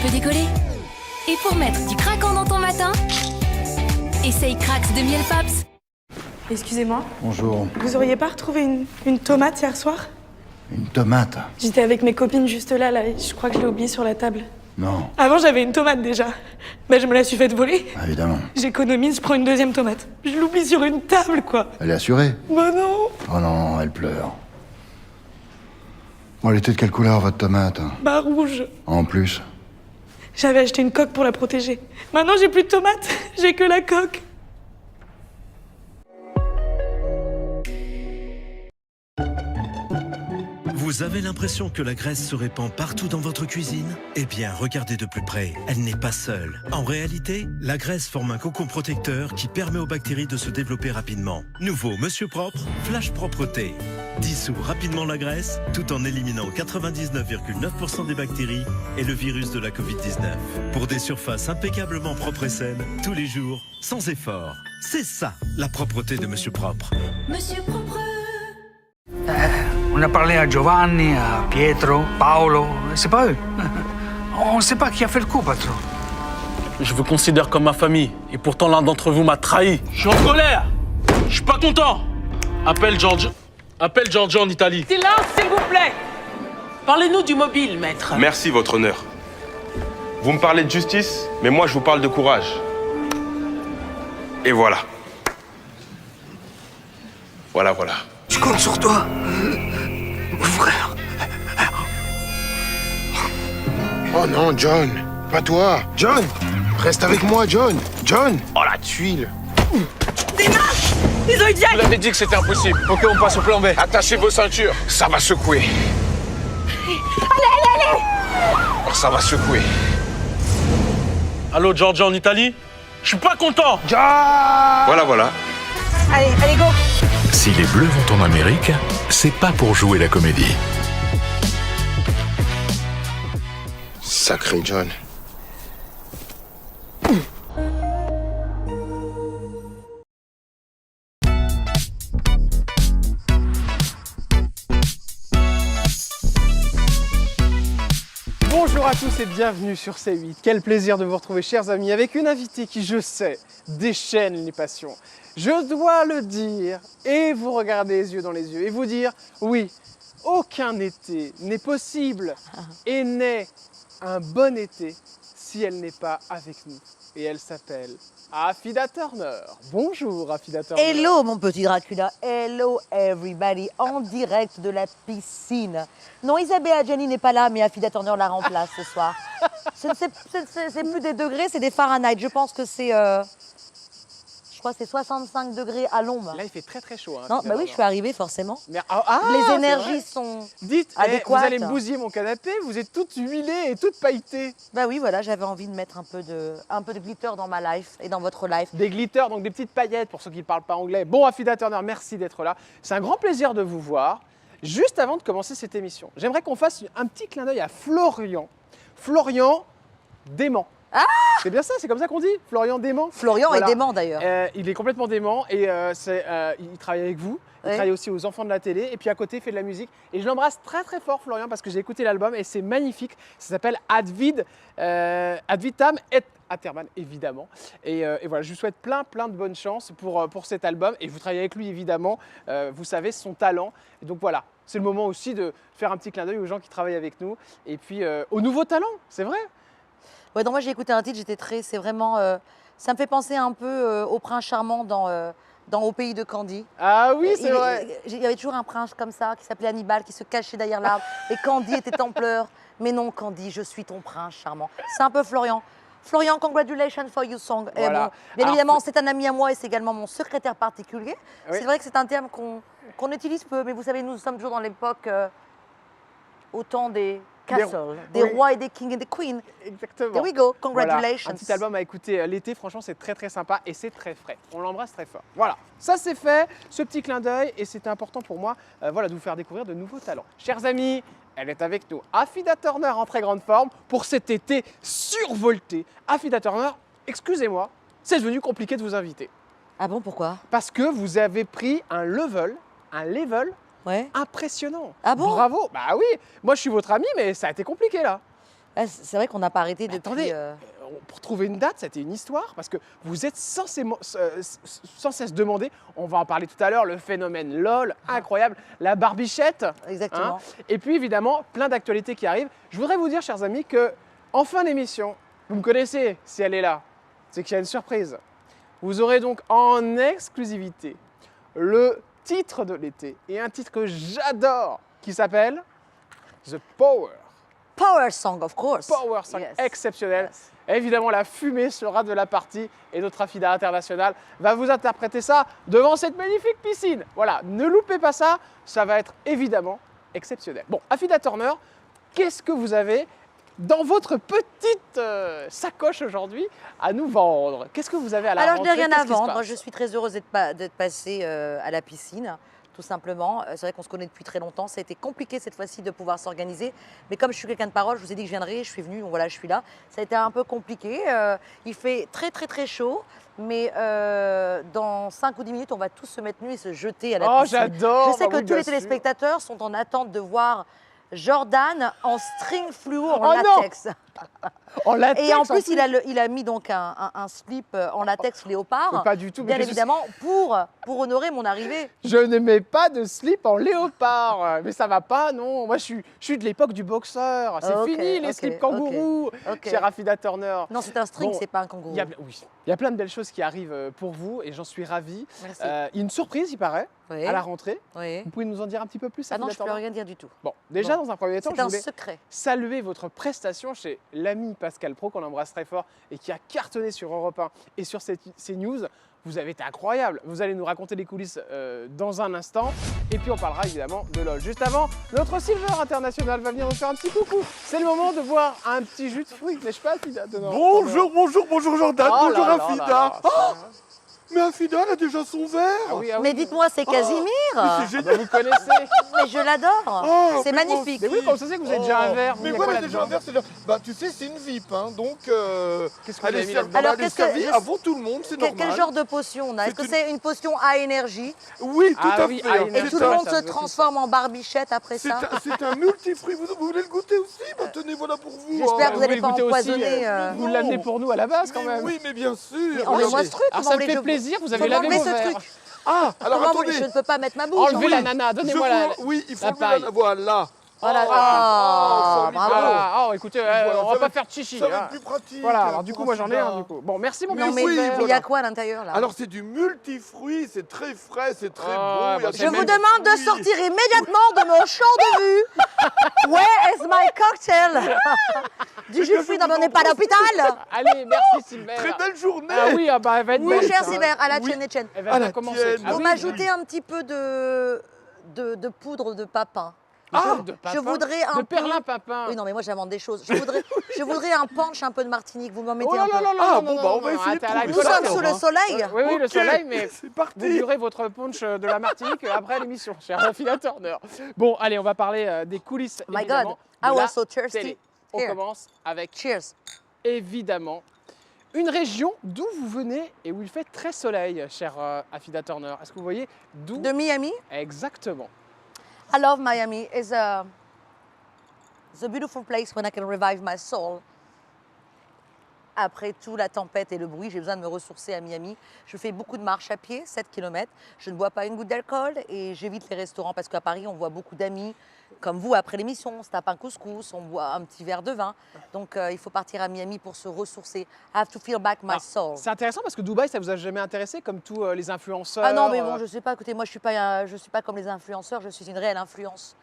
peut décoller. Et pour mettre du craquant dans ton matin, essaye Crax de miel Paps. Excusez-moi. Bonjour. Vous auriez pas retrouvé une tomate hier soir? Une tomate? J'étais avec mes copines juste là, et je crois que je l'ai oubliée sur la table. Non. Avant, j'avais une tomate déjà. Mais je me la suis faite voler. Ah, évidemment. J'économise, je prends une deuxième tomate. Je l'oublie sur une table, quoi. Elle est assurée? Bah non. Oh non, elle pleure. Bon, elle était de quelle couleur, votre tomate? Bah rouge. En plus? J'avais acheté une coque pour la protéger. Maintenant, j'ai plus de tomates. J'ai que la coque. Vous avez l'impression que la graisse se répand partout dans votre cuisine? Eh bien, regardez de plus près, elle n'est pas seule. En réalité, la graisse forme un cocon protecteur qui permet aux bactéries de se développer rapidement. Nouveau Monsieur Propre, Flash Propreté. Dissout rapidement la graisse, tout en éliminant 99,9% des bactéries et le virus de la Covid-19. Pour des surfaces impeccablement propres et saines, tous les jours, sans effort. C'est ça, la propreté de Monsieur Propre. Monsieur Propre. On a parlé à Giovanni, à Pietro, Paolo, c'est pas eux. On ne sait pas qui a fait le coup, patron. Je vous considère comme ma famille, et pourtant l'un d'entre vous m'a trahi. Je suis en colère. Je suis pas content. Appelle Giorgio en Italie. Silence, s'il vous plaît. Parlez-nous du mobile, maître. Merci, votre honneur. Vous me parlez de justice, mais moi, je vous parle de courage. Et voilà. Voilà. Je compte sur toi, frère. Oh non, John, pas toi. John, reste avec moi, John. John. Oh, la tuile. Ils ont eu Vous l'avez dit que c'était impossible. Ok, on passe au plan B. Attachez vos ceintures, ça va secouer. Allez. Oh, ça va secouer. Allô, Giorgio en Italie? Je suis pas content. Voilà. Allez, go. Si les Bleus vont en Amérique, c'est pas pour jouer la comédie. Sacré John. Bonjour à tous et bienvenue sur C8. Quel plaisir de vous retrouver, chers amis, avec une invitée qui, je sais, déchaîne les passions. Je dois le dire et vous regarder les yeux dans les yeux et vous dire, oui, aucun été n'est possible et n'est un bon été si elle n'est pas avec nous. Et elle s'appelle Affida Turner. Bonjour Affida Turner. Hello mon petit Dracula, hello everybody, en direct de la piscine. Non, Isabelle Adjani n'est pas là, mais Affida Turner la remplace ce soir. C'est plus des degrés, c'est des Fahrenheit. Je pense que c'est... Je crois que c'est 65 degrés à l'ombre. Là, il fait très très chaud. Hein, non, bah oui, je suis arrivée forcément. Mais, les énergies sont adéquates. Vous allez me bousiller mon canapé, vous êtes toute huilée et toute pailletée. Bah oui, voilà, j'avais envie de mettre un peu de glitter dans ma life et dans votre life. Des glitters, donc des petites paillettes pour ceux qui ne parlent pas anglais. Bon, Affida Turner, merci d'être là. C'est un grand plaisir de vous voir. Juste avant de commencer cette émission, j'aimerais qu'on fasse un petit clin d'œil à Florian. Florian Dément. Ah, c'est bien ça, c'est comme ça qu'on dit, Florian Dément. Florian est dément d'ailleurs. Il est complètement dément et il travaille avec vous. Il travaille aussi aux enfants de la télé et puis à côté il fait de la musique. Et je l'embrasse très très fort Florian parce que j'ai écouté l'album et c'est magnifique. Ça s'appelle Ad vitam et Aeternam évidemment. Et voilà, je lui souhaite plein de bonnes chances pour cet album. Et vous travaillez avec lui évidemment, vous savez son talent. Et donc voilà, c'est le moment aussi de faire un petit clin d'œil aux gens qui travaillent avec nous. Et puis aux nouveaux talents, c'est vrai. Ouais, donc moi j'ai écouté un titre, c'est vraiment, ça me fait penser un peu au prince charmant dans Au pays de Candy. Ah oui, c'est vrai. Il y avait toujours un prince comme ça qui s'appelait Hannibal, qui se cachait derrière l'arbre. Et Candy était en pleurs. Mais non, Candy, je suis ton prince charmant. C'est un peu Florian. Florian, congratulations for your song. Voilà. Bon, bien évidemment, c'est un ami à moi et c'est également mon secrétaire particulier. Oui. C'est vrai que c'est un terme qu'on utilise peu, mais vous savez, nous sommes toujours dans l'époque au temps des Castle, des rois et des kings et des queens. Exactement. There we go, congratulations. Voilà, un petit album à écouter l'été, franchement c'est très sympa et c'est très frais. On l'embrasse très fort. Voilà, ça c'est fait, ce petit clin d'œil et c'était important pour moi voilà, de vous faire découvrir de nouveaux talents. Chers amis, elle est avec nous, Affida Turner en très grande forme pour cet été survolté. Affida Turner, excusez-moi, c'est devenu compliqué de vous inviter. Ah bon, pourquoi? Parce que vous avez pris un level ouais. Impressionnant. Ah bon? Bravo. Bah oui, moi je suis votre ami, mais ça a été compliqué là. C'est vrai qu'on n'a pas arrêté depuis. Attendez, pour trouver une date, c'était une histoire, parce que vous êtes sans cesse demandé, on va en parler tout à l'heure, le phénomène LOL, incroyable, la barbichette. Exactement. Et puis évidemment, plein d'actualités qui arrivent. Je voudrais vous dire, chers amis, que en fin d'émission, vous me connaissez, si elle est là, c'est qu'il y a une surprise. Vous aurez donc en exclusivité le titre de l'été, et un titre que j'adore, qui s'appelle The Power. Power Song, of course. Power Song, Yes. exceptionnel. Yes. Évidemment, la fumée sera de la partie et notre Afida International va vous interpréter ça devant cette magnifique piscine. Voilà, ne loupez pas ça, ça va être évidemment exceptionnel. Bon, Afida Turner, qu'est-ce que vous avez dans votre petite sacoche aujourd'hui à nous vendre? Qu'est-ce que vous avez à la Alors, je rentrée? n'ai rien Qu'est-ce à qui se vendre. passe? Je suis très heureuse d'être passée à la piscine, tout simplement. C'est vrai qu'on se connaît depuis très longtemps. Ça a été compliqué cette fois-ci de pouvoir s'organiser. Mais comme je suis quelqu'un de parole, je vous ai dit que je viendrais, je suis venue, donc voilà, je suis là. Ça a été un peu compliqué. Il fait très, très, très chaud. Mais dans 5 ou 10 minutes, on va tous se mettre nus et se jeter à la piscine. J'adore. Je sais bah que oui, tous bien les sûr. téléspectateurs sont en attente de voir Jordan en string fluo en Oh non latex. En latex, Et en plus, il a mis donc un slip en latex léopard. Pas du tout. mais Bien qu'est-ce que évidemment, pour honorer mon arrivée. Je ne mets pas de slip en léopard, mais ça va pas, non. Moi, je suis de l'époque du boxeur. C'est Ok, fini les ok, slips kangourous, ok. chère Afida Turner. Non, c'est un string, Bon, c'est pas un kangourou. Oui, il y a plein de belles choses qui arrivent pour vous et j'en suis ravi. Merci. Il y a une surprise, il paraît, Oui. à la rentrée. Oui. Vous pouvez nous en dire un petit peu plus, Ah non, Afida je peux Turner rien dire du tout. Bon, déjà, Non. dans un premier temps, C'est je un voulais secret. saluer votre prestation chez l'ami Pascal Pro, qu'on embrasse très fort et qui a cartonné sur Europe 1 et sur CNews. Vous avez été incroyable. Vous allez nous raconter les coulisses dans un instant. Et puis on parlera évidemment de LOL. Juste avant, notre Silver International va venir nous faire un petit coucou. C'est le moment de boire un petit jus de fruits, n'est-ce pas, Afida Turner? Bonjour Jordan, Oh bonjour là là Afida. là là, Ah, mais Afida, elle a déjà son verre. Ah oui, ah oui. Mais dites-moi, c'est Casimir. C'est génial. Vous connaissez. Mais je l'adore. Oh, C'est mais moi magnifique. Mais oui, comme ça, c'est que vous avez déjà un verre. Mais Il y a moi, quoi elle a déjà un là-dedans? verre, c'est là. Bah, tu sais, c'est une VIP, hein, donc Qu'est-ce que vous elle avez est mis servie, là-dedans? Alors, elle est qu'est-ce que- servie je- avant tout le monde, c'est normal. Quel genre de potion on a? Est-ce que c'est une potion à énergie Oui, tout Ah à oui, fait. à hein. et énergie. tout C'est le un- monde ça se veut transforme en barbichette après c'est ça? c'est un multifruit. Vous voulez le goûter aussi? Bah, tenez, voilà pour vous. J'espère hein. que vous n'allez pas goûter aussi, empoisonner. Vous l'amenez pour nous à la base quand Mais même. oui, mais bien sûr. Enlevez-moi ce truc. Alors comment ça me voulez fait que- plaisir, vous avez Comment lavé enlever vos ce verres. truc? Ah, alors Comment attendez. je ne peux pas mettre ma bouche. Enlevez la nana, donnez-moi la... Oui, il faut la enlever paille. la... Voilà. Voilà. Oh, Ah, formidable. bravo. Ah, oh, écoutez, Voilà, on va ça pas va- faire de chichi. Ça va hein. être plus pratique. Voilà, alors du pour coup, moi j'en ai Afida. un du coup. Bon, merci mon Non, petit mais oui, il y a voilà. quoi à l'intérieur là? Alors c'est du multifruit, c'est très frais, c'est très Ah, bon. il y a bah, Je des vous même- demande de fruits. sortir immédiatement de mon champ de vue. Where is my cocktail? Du jus de fruits, n'en est pas à l'hôpital. Allez, merci Sylvain. Très belle journée. Ah oui, ah bah, elle va être Mon belle. cher ça, hein. Silver, à la Oui. tienne et tienne. Elle va À bien la commencer. tienne. Ah Vous oui, m'ajoutez un petit peu de poudre de papin. de papin, je voudrais un de peu- perlin papin. Oui, non, mais moi j'invente des choses. Je voudrais un punch un peu de Martinique. Vous m'en mettez Oh là un là peu. là là Ah, là bon, là bah, là on va là, essayer de arrêtez à la trouver Nous ça, gueule. sommes sous le soleil. Oui, oui, le Ok, soleil, mais c'est vous parti. burez votre punch de la Martinique après l'émission, cher Afida Turner. Bon, allez, on va parler des coulisses, My évidemment, God, I de la was so thirsty. télé. On Here. commence avec, Cheers. évidemment, une région d'où vous venez et où il fait très soleil, cher Afida Turner. Est-ce que vous voyez d'où De Miami. exactement? I love Miami. It's a beautiful place when I can revive my soul. Après tout, la tempête et le bruit, j'ai besoin de me ressourcer à Miami. Je fais beaucoup de marches à pied, 7 km. Je ne bois pas une goutte d'alcool et j'évite les restaurants parce qu'à Paris, on voit beaucoup d'amis comme vous après l'émission. On se tape un couscous, on boit un petit verre de vin. Donc, il faut partir à Miami pour se ressourcer. I have to feel back my Ah, soul. C'est intéressant parce que Dubaï, ça vous a jamais intéressé comme tous les influenceurs Ah non, mais bon, je sais pas. Écoutez, moi, je suis pas comme les influenceurs. Je suis une réelle influence.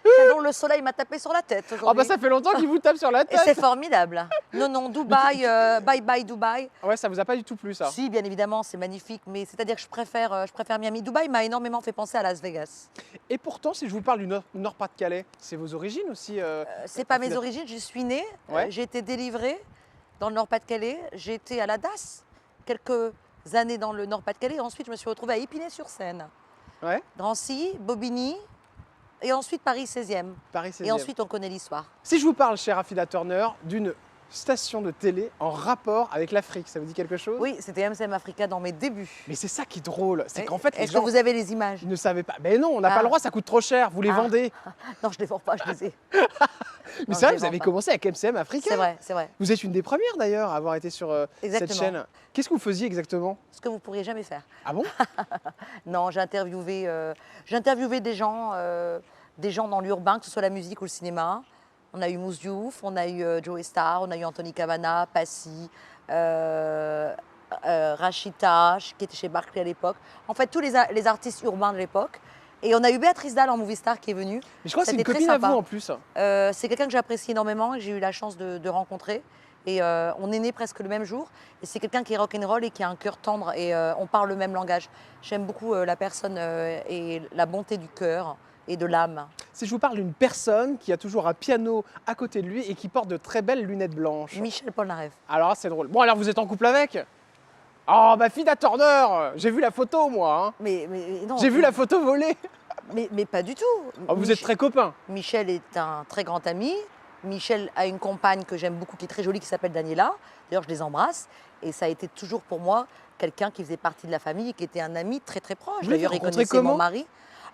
Pardon, le soleil m'a tapé sur la tête Ah aujourd'hui. bah ça fait longtemps qu'il vous tape sur la Et tête. c'est formidable. Non, Dubaï, bye bye Dubaï. Ouais, ça vous a pas du tout plu ça. Si, bien évidemment, c'est magnifique, mais c'est-à-dire que je préfère Miami. Dubaï m'a énormément fait penser à Las Vegas. Et pourtant, si je vous parle du Nord-Pas-de-Calais, c'est vos origines aussi. C'est pas mes Afida- origines, je suis née, Ouais. j'ai été délivrée dans le Nord-Pas-de-Calais, j'ai été à la DAS quelques années dans le Nord-Pas-de-Calais, et ensuite je me suis retrouvée à Épinay-sur-Seine, Ouais, Drancy, Bobigny, et ensuite Paris 16e. Paris 16e. Et ensuite on connaît l'histoire. Si je vous parle, cher Afida Turner, d'une station de télé en rapport avec l'Afrique, ça vous dit quelque chose? Oui, c'était MCM Africa dans mes débuts. Mais c'est ça qui est drôle, c'est qu'en fait, les Est-ce gens que vous avez les images? ils ne savaient pas. Mais non, on n'a Ah. pas le droit, ça coûte trop cher, vous les Ah. vendez. Non, je ne les vends pas, je les ai. Mais Non, c'est vrai, je vous les avez vends pas. commencé avec MCM Africa. C'est vrai, c'est vrai. Vous êtes une des premières d'ailleurs à avoir été sur cette Exactement. chaîne. Qu'est-ce que vous faisiez exactement? Ce que vous pourriez jamais faire. Ah bon? Non, j'ai interviewé des gens dans l'urbain, que ce soit la musique ou le cinéma. On a eu Mousse Diouf, on a eu Joey Starr, on a eu Anthony Cavana, Passy, Rachita, qui était chez Barclay à l'époque. En fait, tous les artistes urbains de l'époque. Et on a eu Béatrice Dalle en Movie Star qui est venue. Mais je crois que c'est une C'était très copine à sympa. vous en plus. C'est quelqu'un que j'apprécie énormément et que j'ai eu la chance de rencontrer. Et on est nés presque le même jour. Et c'est quelqu'un qui est rock'n'roll et qui a un cœur tendre. Et on parle le même langage. J'aime beaucoup la personne et la bonté du cœur et de l'âme. Si je vous parle d'une personne qui a toujours un piano à côté de lui et qui porte de très belles lunettes blanches. Michel Polnareff. Alors c'est drôle. Bon alors vous êtes en couple avec? Oh ma fille Turner, j'ai vu la photo moi. Hein. Mais non. J'ai vu la photo voler. Mais pas du tout. Oh, vous êtes très copains. Michel est un très grand ami. Michel a une compagne que j'aime beaucoup, qui est très jolie, qui s'appelle Daniela. D'ailleurs, je les embrasse. Et ça a été toujours pour moi quelqu'un qui faisait partie de la famille et qui était un ami très très proche. Vous l'avez D'ailleurs, il rencontré connaissait comment? mon mari.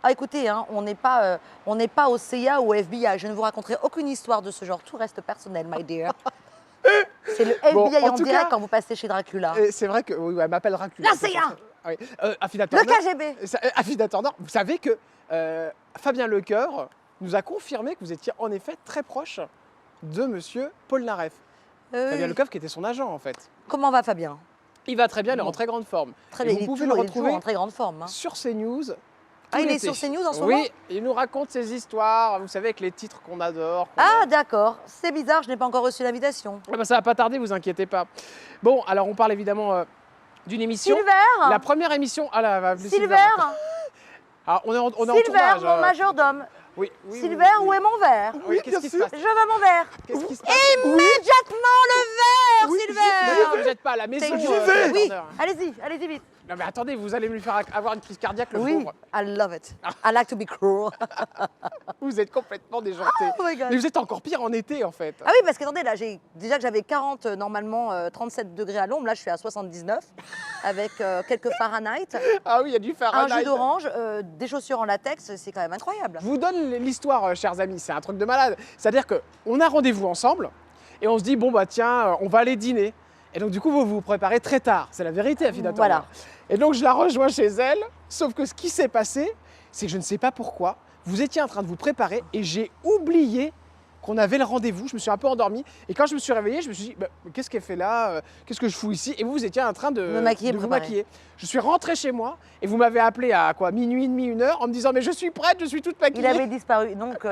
Ah, écoutez, hein, on n'est pas au CIA ou au FBI. Je ne vous raconterai aucune histoire de ce genre. Tout reste personnel, my dear. C'est le FBI Bon, en en tout direct cas, quand vous passez chez Dracula. C'est vrai que oui, elle m'appelle Dracula. La CIA. Oui. Afida Le Turner, KGB. Afida Turner, vous savez que Fabien Lecoeur nous a confirmé que vous étiez en effet très proche de monsieur Polnareff. Fabien Lecoeur qui était son agent en fait. Comment va Fabien? Il va très bien, il est en Bon. très grande forme. Très Et bien, vous il est pouvez toujours- le il est toujours retrouver en très grande forme. Hein. sur CNews. Ah, tout il est l'été. sur CNews en ce moment? Oui, il nous raconte ses histoires, vous savez, avec les titres qu'on adore. Ah, d'accord. C'est bizarre, je n'ai pas encore reçu l'invitation. Ah bah, ça va pas tarder, vous inquiétez pas. Bon, alors on parle évidemment d'une émission. Silver. La première émission. Ah là, elle va appeler Silver. Ah, on est en Silver, tournage. mon majordome. Oui, oui, Silver, oui, où est mon verre? Oui, qu'est-ce qui se passe? Je veux mon verre. Qu'est-ce qui se passe? Immédiatement le verre, Oui, Silver. vous n'êtes pas à la maison. J'y Turner. Oui, allez-y vite. Non mais attendez, vous allez me faire avoir une crise cardiaque le Oui, pauvre. I love it. I like to be cruel. Vous êtes complètement déjanté. Oh my God. Mais vous êtes encore pire en été en fait. Ah oui, parce qu'attendez, là, déjà que j'avais 40, normalement 37 degrés à l'ombre, là je suis à 79, avec quelques Fahrenheit, Ah oui, il y a du un Fahrenheit. jus d'orange, des chaussures en latex, c'est quand même incroyable. Je vous donne l'histoire, chers amis, c'est un truc de malade. C'est-à-dire qu'on a rendez-vous ensemble et on se dit, bon bah tiens, on va aller dîner. Et donc du coup, vous vous préparez très tard. C'est la vérité, Afida Turner. Voilà. Et donc je la rejoins chez elle, sauf que ce qui s'est passé, c'est que je ne sais pas pourquoi, vous étiez en train de vous préparer et j'ai oublié qu'on avait le rendez-vous. Je me suis un peu endormi et quand je me suis réveillé, je me suis dit, bah, qu'est-ce qu'elle fait là? Qu'est-ce que je fous ici? Et vous étiez en train de Me maquiller, de me vous préparer. maquiller. Je suis rentré chez moi et vous m'avez appelé à quoi, minuit et demi, 1h, en me disant, mais je suis prête, je suis toute maquillée. Il avait disparu, donc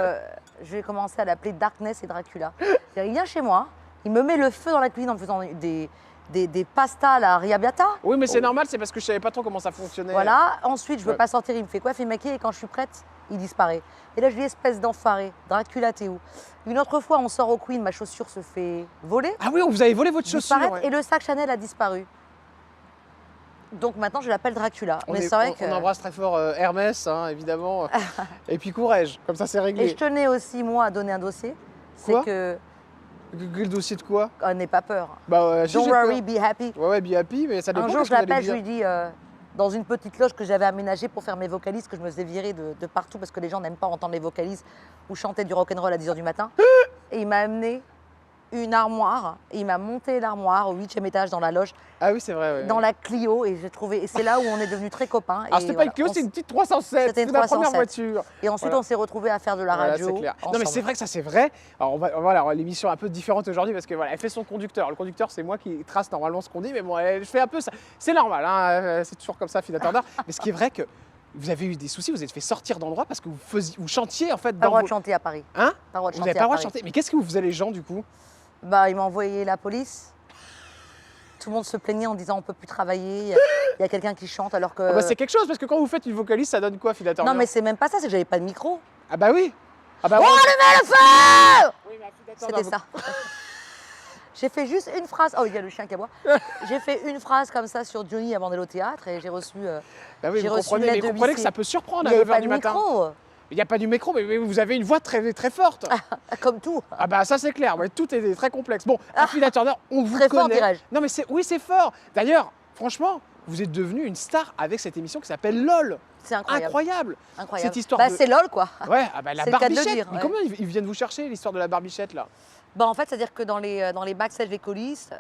je vais commencer à l'appeler Darkness et Dracula. C'est-à-dire, il vient chez moi, il me met le feu dans la cuisine en me faisant des pastas à la riabiata. Oui, mais c'est normal, c'est parce que je savais pas trop comment ça fonctionnait. Voilà, ensuite je veux Ouais. pas sortir, il me fait coiffe et maquiller et quand je suis prête, il disparaît. Et là je lui dis espèce d'enfoiré, Dracula t'es où? Une autre fois on sort au Queen, ma chaussure se fait voler, Ah oui, vous avez volé votre chaussure. disparaître ouais. et le sac Chanel a disparu. Donc maintenant je l'appelle Dracula. On, Mais est- c'est vrai on que... embrasse très fort Hermès, hein, évidemment. Et puis courage, comme ça c'est Et réglé. je tenais aussi moi à donner un dossier, c'est Quoi que Quel dossier de quoi? n'aie pas peur. Bah, si, Don't j'ai peur. worry, be happy. Ouais, be happy, mais ça dépend. Un jour, qu'est-ce je que vous allez l'appelle, je me lui dire. dis, dans une petite loge que j'avais aménagée pour faire mes vocalises, que je me faisais virer de partout parce que les gens n'aiment pas entendre les vocalises ou chanter du rock'n'roll à 10h du matin. Et il m'a amené une armoire, et il m'a monté l'armoire au 8e étage dans la loge, Ah oui, c'est vrai. Ouais. dans la Clio, et j'ai trouvé. Et c'est là où on est devenus très copains. Alors, Et c'était pas voilà, une Clio, on c'est s- une petite 307. C'était une ma première 307. voiture. Et ensuite, Voilà. on s'est retrouvés à faire de la Voilà, radio. c'est clair. Non, mais ensemble. c'est vrai que ça, c'est vrai. Alors, voilà, l'émission est un peu différente aujourd'hui parce que voilà, elle fait son conducteur. Le conducteur, c'est moi qui trace normalement ce qu'on dit, mais bon, je fais un peu ça. C'est normal, hein, c'est toujours comme ça, Afida Turner. Mais ce qui est vrai que vous avez eu des soucis, vous êtes fait sortir d'endroit parce que vous chantiez en fait Pas le dans droit vos... de chanter à Paris. Hein? Pas le droit de Vous chanter n'avez pas à le droit de Paris. chanter. Mais qu'est-ce que vous faisaient les gens du coup? Bah, il m'a envoyé la police. Tout le monde se plaignait en disant on peut plus travailler. Il y a quelqu'un qui chante alors que. Ah bah, c'est quelque chose parce que quand vous faites une vocaliste, ça donne quoi, Afida Turner? non, mais c'est même pas ça, c'est que j'avais pas de micro. Ah bah oui. Ah bah Oh, ouais. allumez le feu! Oui, mais Afida Turner, C'était ça. J'ai fait juste une phrase. Oh, il y a le chien qui aboie. J'ai fait une phrase comme ça sur Johnny avant d'aller au théâtre et j'ai reçu. Bah oui, J'ai vous reçu comprenez, une mais lettre de comprenez que huissier. ça peut surprendre Il à n'y avait 9h pas du de matin. micro. Il n'y a pas du micro, mais vous avez une voix très, très forte. Comme tout. Ah bah ça c'est clair, ouais, tout est très complexe. Bon, Afida Turner, on vous Très connaît. fort, dirais-je. Non mais oui c'est fort. D'ailleurs, franchement, vous êtes devenue une star avec cette émission qui s'appelle LOL. C'est incroyable. Incroyable. Incroyable. Cette histoire Bah, de... c'est LOL, quoi. Ouais, ah bah, la C'est le cas de le barbichette. dire, Mais ouais. comment ils viennent vous chercher l'histoire de la barbichette là? Bah, en fait, c'est-à-dire que dans les backstage, les coulisses,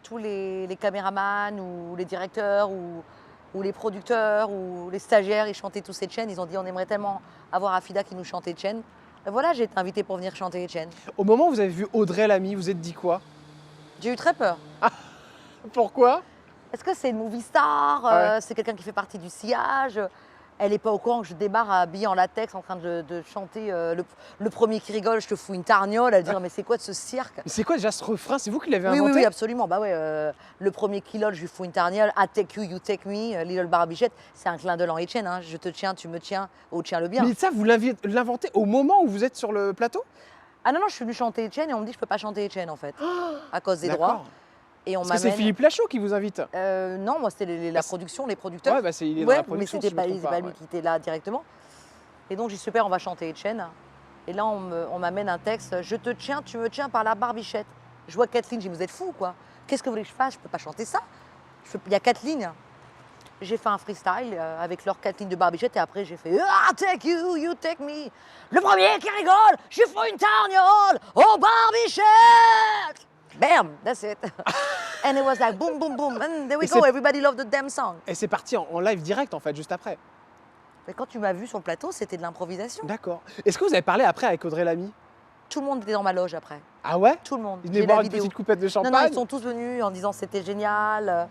tous les caméramans ou les directeurs ou les producteurs ou les stagiaires, ils chantaient tous Etienne. Ils ont dit on aimerait tellement avoir Afida qui nous chante Etienne. Et voilà, j'ai été invitée pour venir chanter Etienne. Au moment où vous avez vu Audrey Lamy, vous êtes dit quoi? J'ai eu très peur. Pourquoi? Est-ce que c'est une movie star Ouais. C'est quelqu'un qui fait partie du sillage. Elle n'est pas au courant que je débarre habillée en latex en train de chanter le premier qui rigole, je te fous une tarniole. Elle dit mais c'est quoi de ce cirque? Mais c'est quoi déjà ce refrain? C'est vous qui l'avez Oui, inventé? oui, oui, absolument. Bah ouais, le premier qui lol, je lui fous une tarniole. I take you, you take me, Little Barbichette. C'est un clin d'œil en Etienne. Hein. Je te tiens, tu me tiens, oh tiens le bien. Mais ça, vous l'inventez au moment où vous êtes sur le plateau? Ah non, non, je suis venue chanter Etienne et on me dit que je peux pas chanter Etienne en fait, à cause des droits. D'accord. Et on Parce que c'est m'amène. Philippe Lachaud qui vous invite. Non, moi c'était la production, les producteurs. Ouais, bah il est dans la production. mais c'était si je me pas, trompe c'est pas lui ouais. qui était là directement. Et donc j'ai dit super, on va chanter Etienne. Et là on m'amène un texte, je te tiens, tu me tiens par la barbichette. Je vois 4 lignes, j'ai dit vous êtes fous quoi. Qu'est-ce que vous voulez que je fasse? Je peux pas chanter ça. Il y a 4 lignes. J'ai fait un freestyle avec leurs 4 lignes de barbichette et après j'ai fait I take you, you take me. Le premier qui rigole, je lui fous une tarniole, oh barbichette. Bam, that's it. And it was like boom, boom, boom. And there we Et go, c'est- everybody loved the damn song. Et c'est parti en live direct en fait, juste après. Mais quand tu m'as vu sur le plateau, c'était de l'improvisation. D'accord. Est-ce que vous avez parlé après avec Audrey Lamy? Tout le monde était dans ma loge après. Ah ouais? Tout le monde. Ils J'ai venaient la boire une vidéo. petite coupette de Non, champagne? non, ils sont tous venus en disant c'était génial.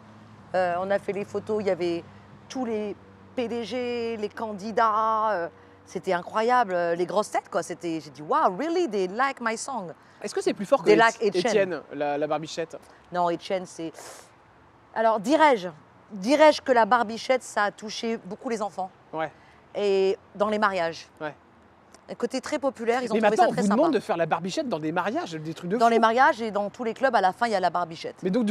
On a fait les photos, il y avait tous les PDG, les candidats. C'était incroyable, les grosses têtes quoi. J'ai dit wow, really, they like my song. Est-ce que c'est plus fort que Des lacs Etienne. Étienne, la barbichette? Non, Etienne, c'est. Alors, dirais-je que la barbichette, ça a touché beaucoup les enfants. Ouais. Et dans les mariages. Ouais. Un côté très populaire, ils ont Mais trouvé maintenant, ça on très vous sympa. demande de faire la barbichette dans des mariages, des trucs de Dans fou. les mariages et dans tous les clubs, à la fin, il y a la barbichette. Mais donc,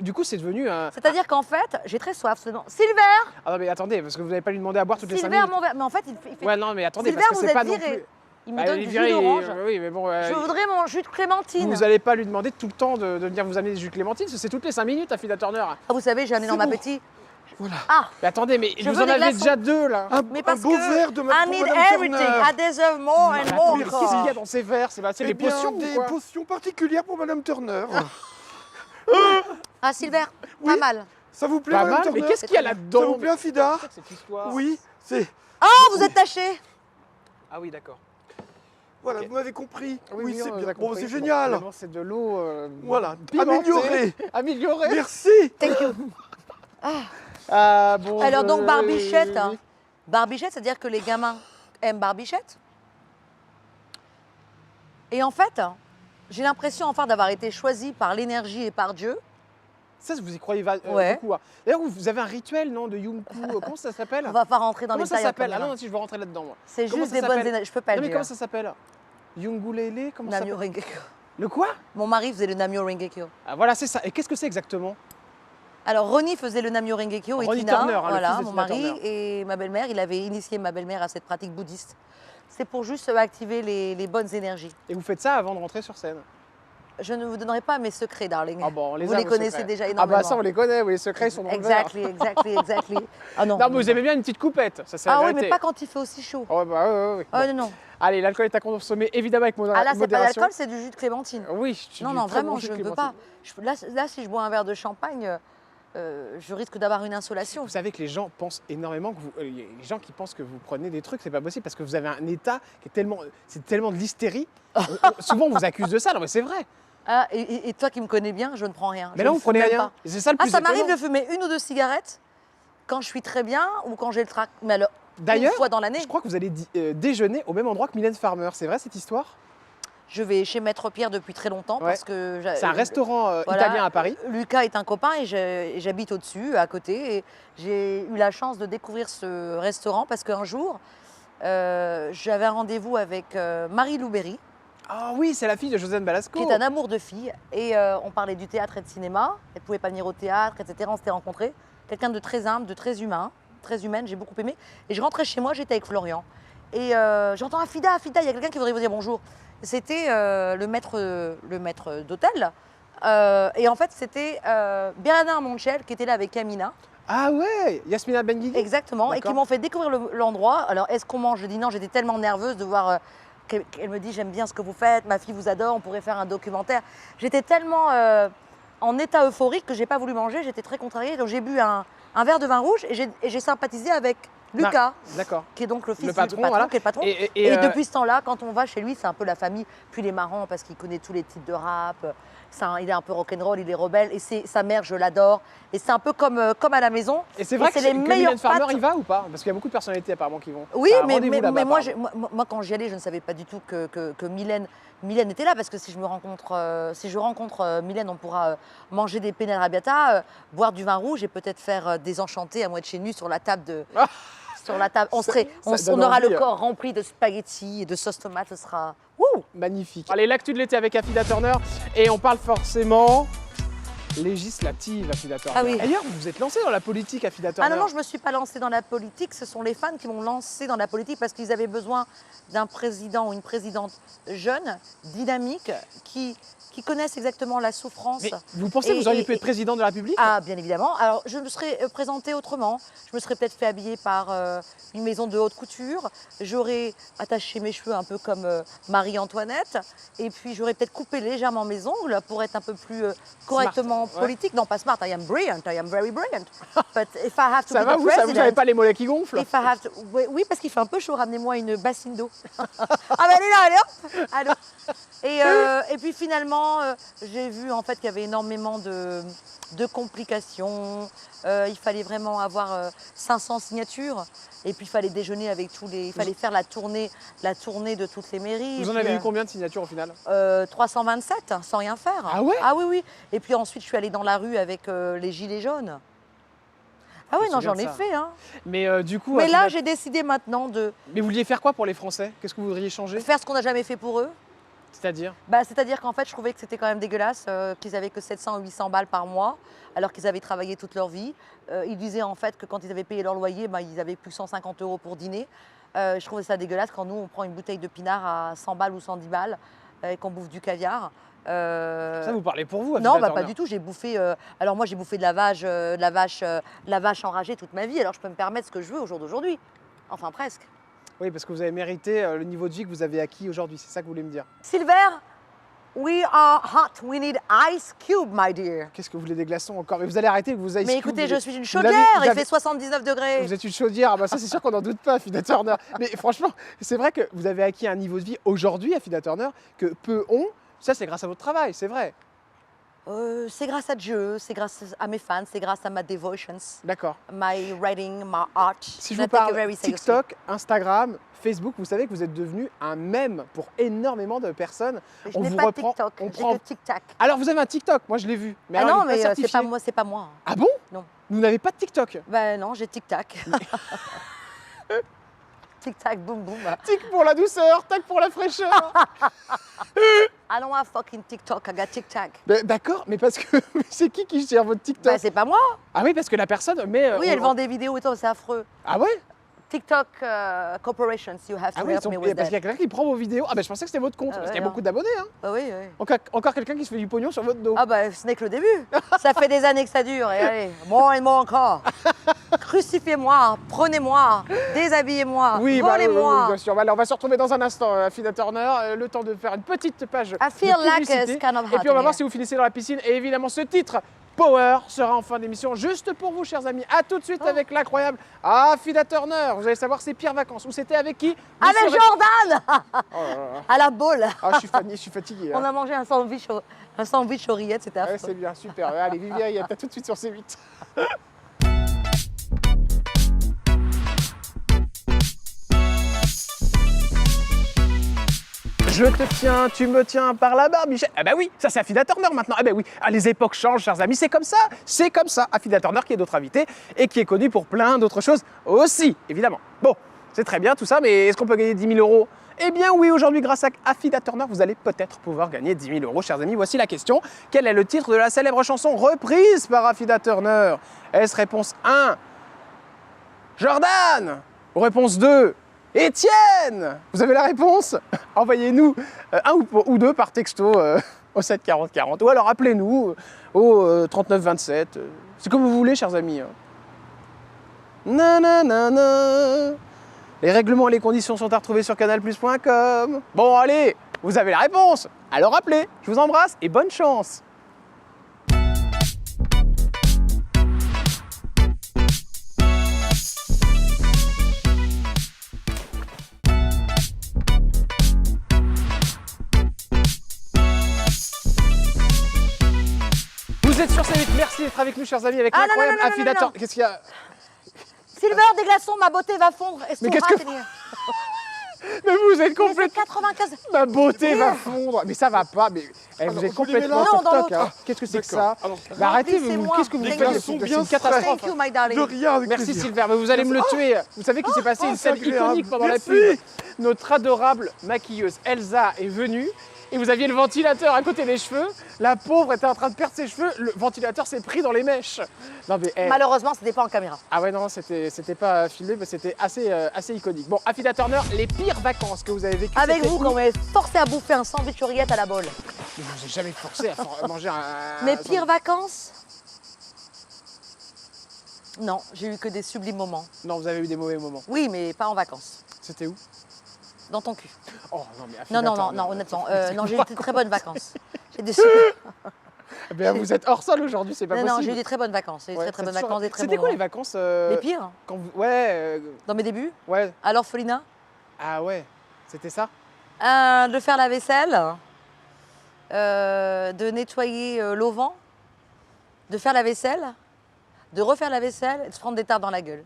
du coup, c'est devenu un... C'est-à-dire qu'en fait, j'ai très soif. Silver, Ah non, mais attendez, parce que vous n'avez pas lui demandé à boire toutes les 5 Silver, minutes. mon verre. Mais en fait, il fait. Ouais, non, mais attendez, Silver, parce que vous c'est êtes pas non viré. plus... Il me Bah, donne il du virait, jus d'orange. Oui, mais bon... Je voudrais mon jus de clémentine. Vous n'allez pas lui demander tout le temps de venir vous amener des jus de clémentine, parce que c'est toutes les 5 minutes, Afida Turner. Ah, vous savez, j'ai un énorme bon. appétit. Voilà. Ah, Mais attendez, mais Je vous veux en des avez glaçons. déjà 2, là. mais parce beau que verre de I pour need Madame everything. Turner. I deserve more and more. Mais qu'est-ce qu'il y a dans ces verres? C'est Eh les bien, potions ou des quoi? potions particulières pour Madame Turner. Ah, Silver, Oui. pas mal. Ça vous plaît, Pas Madame mal, Turner? mais qu'est-ce qu'il y a Ça là-dedans? vous plaît, Afida? Cette histoire. Oui, c'est... Oh, vous êtes taché. Ah oui, d'accord. Voilà, Ok. vous m'avez compris. Oui, c'est on a bien. Bon, compris. c'est génial. Vraiment, c'est de l'eau... Voilà, pimentée. amélioré. Améliorée. Merci. Thank you. Bon, Alors donc barbichette, hein. Barbichette, c'est-à-dire que les gamins aiment barbichette. Et en fait, j'ai l'impression enfin d'avoir été choisie par l'énergie et par Dieu. Ça, vous y croyez Ouais. beaucoup. Hein. D'ailleurs, vous avez un rituel, non, de Yunku. Comment ça s'appelle? On va pas rentrer dans Comment les ça détails. s'appelle? Ah encore, non, si je veux rentrer là-dedans, moi. c'est comment juste ça des bonnes s'appelle? énergies. Je peux pas Non, le mais dire. comment ça s'appelle? Yungulele? Comment ça Namyo s'appelle? Rengekyo. Le quoi? Mon mari faisait le Namyo Rengekyo. Ah voilà, c'est ça. Et qu'est-ce que c'est exactement? Alors Ronnie faisait le Namyo Rengekyo et Ronnie Tina, Turner, hein, le voilà, fils de mon Tina mari Turner. et ma belle-mère, il avait initié ma belle-mère à cette pratique bouddhiste. C'est pour juste activer les bonnes énergies. Et vous faites ça avant de rentrer sur scène? Je ne vous donnerai pas mes secrets, darling. Ah bon, on les vous a, les vos connaissez secrets. déjà Ah énormément. bah ça, on les connaît, oui, les secrets ils sont dans le verre. Exactly. Ah non. Non, mais vous aimez bien une petite coupette, ça c'est la Ah oui, vérité. mais pas quand il fait aussi chaud. Oh, bah, ouais. Ah Bon. non. Allez, l'alcool est à consommer évidemment avec Ah là, c'est pas modération. l'alcool, c'est du jus de clémentine. Oui, c'est Non, du non, très bon vraiment, jus je de ne veux clémentine. pas. Là, si je bois un verre de champagne, je risque d'avoir une insolation. Vous savez que les gens pensent énormément que vous. Il y a des gens qui pensent que vous prenez des trucs, c'est pas possible parce que vous avez un état qui est tellement. C'est tellement de l'hystérie. Souvent on vous accuse de ça, non mais c'est vrai. Ah, et toi qui me connais bien, je ne prends rien. Mais Je là ne vous fume prenez même rien. pas. Et c'est ça le Ah, plus ça m'arrive étonnant. de fumer 1 ou 2 cigarettes quand je suis très bien ou quand j'ai le trac. Mais alors, D'ailleurs, une fois dans l'année, je crois que vous allez déjeuner au même endroit que Mylène Farmer. C'est vrai cette histoire? je vais chez Maître Pierre depuis très longtemps Ouais. parce que C'est un restaurant voilà, italien à Paris. Lucas est un copain et j'habite au-dessus, à côté. Et j'ai eu la chance de découvrir ce restaurant parce qu'un jour, j'avais un rendez-vous avec Marie Louberry, Ah oui, c'est la fille de Josiane Balasco. qui est un amour de fille. Et on parlait du théâtre et de cinéma. Elle ne pouvait pas venir au théâtre, etc. On s'était rencontrés. Quelqu'un de très humble, de très humain, très humaine, j'ai beaucoup aimé. Et je rentrais chez moi, j'étais avec Florian. Et j'entends Afida, il y a quelqu'un qui voudrait vous dire bonjour. C'était le maître d'hôtel. Et en fait, c'était Bernard Monchel qui était là avec Camina. Ah ouais, Yasmina Benguigui. Exactement, et qui D'accord. m'ont fait découvrir l'endroit. Alors, est-ce qu'on mange? Je dis non, j'étais tellement nerveuse de voir qu'elle me dit j'aime bien ce que vous faites, ma fille vous adore, on pourrait faire un documentaire. J'étais tellement en état euphorique que j'ai pas voulu manger, j'étais très contrariée. Donc j'ai bu un verre de vin rouge et j'ai sympathisé avec Lucas, D'accord. qui est donc le fils Le du patron, patron, voilà. qui est le patron. Et, Depuis ce temps-là, quand on va chez lui, c'est un peu la famille. Puis il est marrant parce qu'il connaît tous les types de rap. Il est un peu rock'n'roll, il est rebelle. Et sa mère, je l'adore. Et c'est un peu comme à la maison. Et c'est vrai que les meilleurs Mylène Farmer pâtes. y va ou pas? Parce qu'il y a beaucoup de personnalités apparemment qui vont. Oui, T'as un mais rendez-vous là-bas, moi, apparemment. moi, quand j'y allais, je ne savais pas du tout que Mylène était là. Parce que si je rencontre Mylène, on pourra manger des penne arrabbiata, boire du vin rouge et peut-être faire des enchantés à moitié nus sur la table de. Sur la table. On donne aura envie, le corps rempli de spaghettis et de sauce tomate. Ce sera. Wouh! Magnifique. Allez, l'actu de l'été avec Affida Turner. Et on parle forcément législative, Affida Turner. Ah oui. D'ailleurs, vous vous êtes lancé dans la politique, Affida Turner. Ah non, non, je ne me suis pas lancée dans la politique. Ce sont les fans qui m'ont lancée dans la politique parce qu'ils avaient besoin d'un président ou une présidente jeune, dynamique, qui connaissent exactement la souffrance. Mais vous pensez que vous auriez pu être président de la République? Ah, bien évidemment. Alors, je me serais présentée autrement. Je me serais peut-être fait habiller par une maison de haute couture. J'aurais attaché mes cheveux un peu comme Marie-Antoinette. Et puis, j'aurais peut-être coupé légèrement mes ongles pour être un peu plus correctement Smart, politique. Non, pas smart. I am brilliant. I am very brilliant. But if I have to Ça be va, the vous, ça, vous president, n'avez pas les mollets qui gonflent? if I have to- Oui, parce qu'il fait un peu chaud. Ramenez-moi une bassine d'eau. Ah ben, allez là, allez hop. Et puis finalement, j'ai vu en fait qu'il y avait énormément de complications. Il fallait vraiment avoir 500 signatures. Et puis il fallait déjeuner avec tous les. Il fallait faire la tournée de toutes les mairies. Vous en Et puis, avez eu combien de signatures au final? 327, sans rien faire. Ah ouais? Ah oui, oui. Et puis ensuite, je suis allée dans la rue avec les gilets jaunes. Ah oui, Je me non, souviens j'en de ai ça. fait. Hein. Mais du coup. Mais là, Affida- j'ai décidé maintenant de Mais vous vouliez faire quoi pour les Français? Qu'est-ce que vous voudriez changer? faire ce qu'on n'a jamais fait pour eux. C'est-à-dire? C'est-à-dire qu'en fait, je trouvais que c'était quand même dégueulasse qu'ils avaient que 700 ou 800 balles par mois, alors qu'ils avaient travaillé toute leur vie. Ils disaient en fait que quand ils avaient payé leur loyer, ils avaient plus 150 € pour dîner. Je trouvais ça dégueulasse quand nous, on prend une bouteille de pinard à 100 balles ou 110 balles et qu'on bouffe du caviar. Ça, vous parlez pour vous, Affida Non, pas Turner. du tout. J'ai bouffé. Alors moi, j'ai bouffé de la vache enragée toute ma vie. Alors je peux me permettre ce que je veux au jour d'aujourd'hui. Enfin presque. Oui, parce que vous avez mérité le niveau de vie que vous avez acquis aujourd'hui, c'est ça que vous voulez me dire. Silver, we are hot. We need ice cube, my dear. Qu'est-ce que vous voulez des glaçons encore? Mais vous allez arrêter que vous Mais écoutez, je suis une vous chaudière. avez- Il fait 79 degrés. Vous êtes une chaudière, ah bah ça c'est sûr qu'on n'en doute pas, Affida Turner. Mais franchement, c'est vrai que vous avez acquis un niveau de vie aujourd'hui, Affida Turner, que peu ont. Ça, c'est grâce à votre travail, c'est vrai. C'est grâce à Dieu, c'est grâce à mes fans, c'est grâce à ma devotions, D'accord. my writing, my art. Si je I vous take it parle very seriously. TikTok, Instagram, Facebook, vous savez que vous êtes devenu un mème pour énormément de personnes. Je On n'ai vous pas de reprend. TikTok, on j'ai prend- que TikTok. Alors vous avez un TikTok, moi je l'ai vu. Mais Ah alors, non, il est mais pas c'est certifié. pas moi, c'est pas moi. Ah bon? Non. Vous n'avez pas de TikTok? Ben non, j'ai TikTok. Tic-tac, boum boum. Tic pour la douceur, tac pour la fraîcheur. I don't have fucking TikTok, I got TikTok. Ben, d'accord, mais parce que c'est qui gère votre TikTok? Ben c'est pas moi. Ah oui, parce que la personne met. Oui, elle vend des vidéos et tout, c'est affreux. Ah ouais? TikTok Corporations, you have to Ah oui, help me parce with qu'il y that. a quelqu'un qui prend vos vidéos. Ah ben je pensais que c'était votre compte, Ah parce ouais, qu'il y a non. beaucoup d'abonnés. Hein. Ah oui, oui. Encore quelqu'un qui se fait du pognon sur votre dos. Ah bah ce n'est que le début. Ça fait des années que ça dure. Et allez, more et more encore. Crucifiez-moi, prenez-moi, déshabillez-moi, Oui, bah, volez-moi. bien sûr. Alors, on va se retrouver dans un instant, Affida Turner. Le temps de faire une petite page I feel de like publicité. it's kind of Et hot puis on va in voir here. si vous finissez dans la piscine. Et évidemment, ce titre Power sera en fin d'émission juste pour vous, chers amis. À tout de suite avec l'incroyable Affida Turner. Vous allez savoir ses pires vacances. Où c'était avec qui? Vous Avec saurez- Jordan. Oh là là. À la boule. Ah, je suis fatigué. On hein. a mangé un sandwich aux rillettes, c'était affreux. Ouais, c'est bien, super. Allez, Viviane, à tout de suite sur C8. Je te tiens, tu me tiens par la barbe, Michel. Ah bah oui, ça c'est Affida Turner maintenant. Ah bah oui, ah, les époques changent, chers amis, c'est comme ça. C'est comme ça. Affida Turner qui est d'autres invités et qui est connu pour plein d'autres choses aussi, évidemment. Bon, c'est très bien tout ça, mais est-ce qu'on peut gagner 10 000 €? Eh bien oui, aujourd'hui, grâce à Affida Turner, vous allez peut-être pouvoir gagner 10 000 €, chers amis. Voici la question. Quel est le titre de la célèbre chanson reprise par Affida Turner? Est-ce réponse 1, Jordan? Ou réponse 2, Étienne? Vous avez la réponse? Envoyez-nous un ou deux par texto au 7 40 40. Ou alors appelez-nous au 39 27. C'est comme vous voulez, chers amis. Nanana. Les règlements et les conditions sont à retrouver sur canalplus.com. Bon, allez, vous avez la réponse. Alors appelez. Je vous embrasse et bonne chance. Vous êtes sur C8, merci d'être avec nous, chers amis, avec l'incroyable Affidator. Qu'est-ce qu'il y a? Silver des glaçons, ma beauté va fondre. Mais qu'est-ce que... Mais vous êtes complètement... 95. Ma beauté va fondre. Mais ça va pas. Mais vous êtes complètement sur toc. Hein. Qu'est-ce que c'est que ça? Bah, arrêtez, qu'est-ce que vous faites? C'est une catastrophe. Thank you, my darling. De rien, avec Merci plaisir. Silver, mais vous allez me le tuer. Vous savez qu'il s'est passé une scène iconique pendant la pub. Notre adorable maquilleuse Elsa est venue. Et vous aviez le ventilateur à côté des cheveux. La pauvre était en train de perdre ses cheveux. Le ventilateur s'est pris dans les mèches. Non mais, Malheureusement, c'était pas en caméra. Ah ouais, non, c'était pas filmé, mais c'était assez iconique. Bon, Affida Turner, les pires vacances que vous avez vécues. Avec c'était vous, où? quand on m'avait forcé à bouffer un sandwich oreillette à la bol. Je vous ai jamais forcé à manger un... Mes pires vacances? Non, j'ai eu que des sublimes moments. Non, vous avez eu des mauvais moments. Oui, mais pas en vacances. C'était où? Dans ton cul. Oh non, mais Affida Non, Turner. honnêtement. Non, j'ai eu des très bonnes vacances. J'ai des super... Ben, vous êtes hors sol aujourd'hui, c'est pas possible. Non, j'ai eu des très bonnes vacances. J'ai eu Ouais, très bonnes c'est vacances, des très C'était bons quoi les moments. vacances Les pires? quand vous... Ouais, Dans mes débuts? ouais. À l'orphelinat? Ah ouais, c'était ça? De faire la vaisselle, de nettoyer l'auvent, de faire la vaisselle, de refaire la vaisselle et de se prendre des tartes dans la gueule.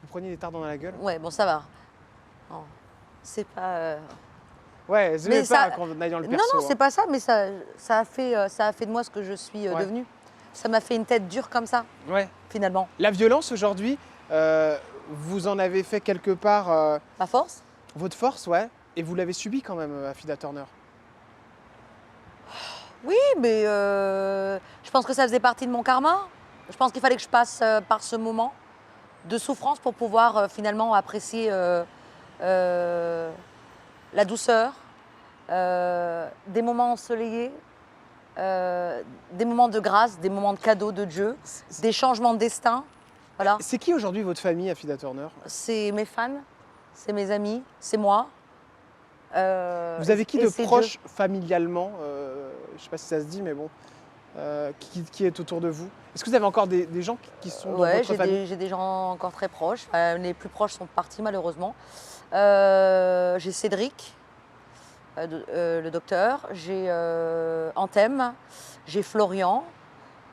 Vous preniez des tartes dans la gueule? Ouais, bon, ça va. Non, c'est pas... Ouais, vous Mais n'aimez pas ça- quand on aille dans le Non, perso. non, c'est pas ça, mais ça a fait de moi ce que je suis Ouais. devenue. Ça m'a fait une tête dure comme ça, Ouais. finalement. La violence aujourd'hui, vous en avez fait quelque part Ma force? votre force, ouais, et vous l'avez subi quand même, Affida Turner. Oui, mais je pense que ça faisait partie de mon karma. Je pense qu'il fallait que je passe par ce moment de souffrance pour pouvoir finalement apprécier la douceur, des moments ensoleillés, des moments de grâce, des moments de cadeaux de Dieu, des changements de destin. Voilà. C'est qui aujourd'hui votre famille, Affida Turner? C'est mes fans, c'est mes amis, c'est moi. Vous avez qui et de c'est proche Dieu. familialement, je ne sais pas si ça se dit, mais bon, qui est autour de vous? Est-ce que vous avez encore des gens qui sont dans Ouais, votre famille? j'ai des gens encore très proches. Enfin, les plus proches sont partis malheureusement. J'ai Cédric, le docteur. J'ai Anthem. J'ai Florian.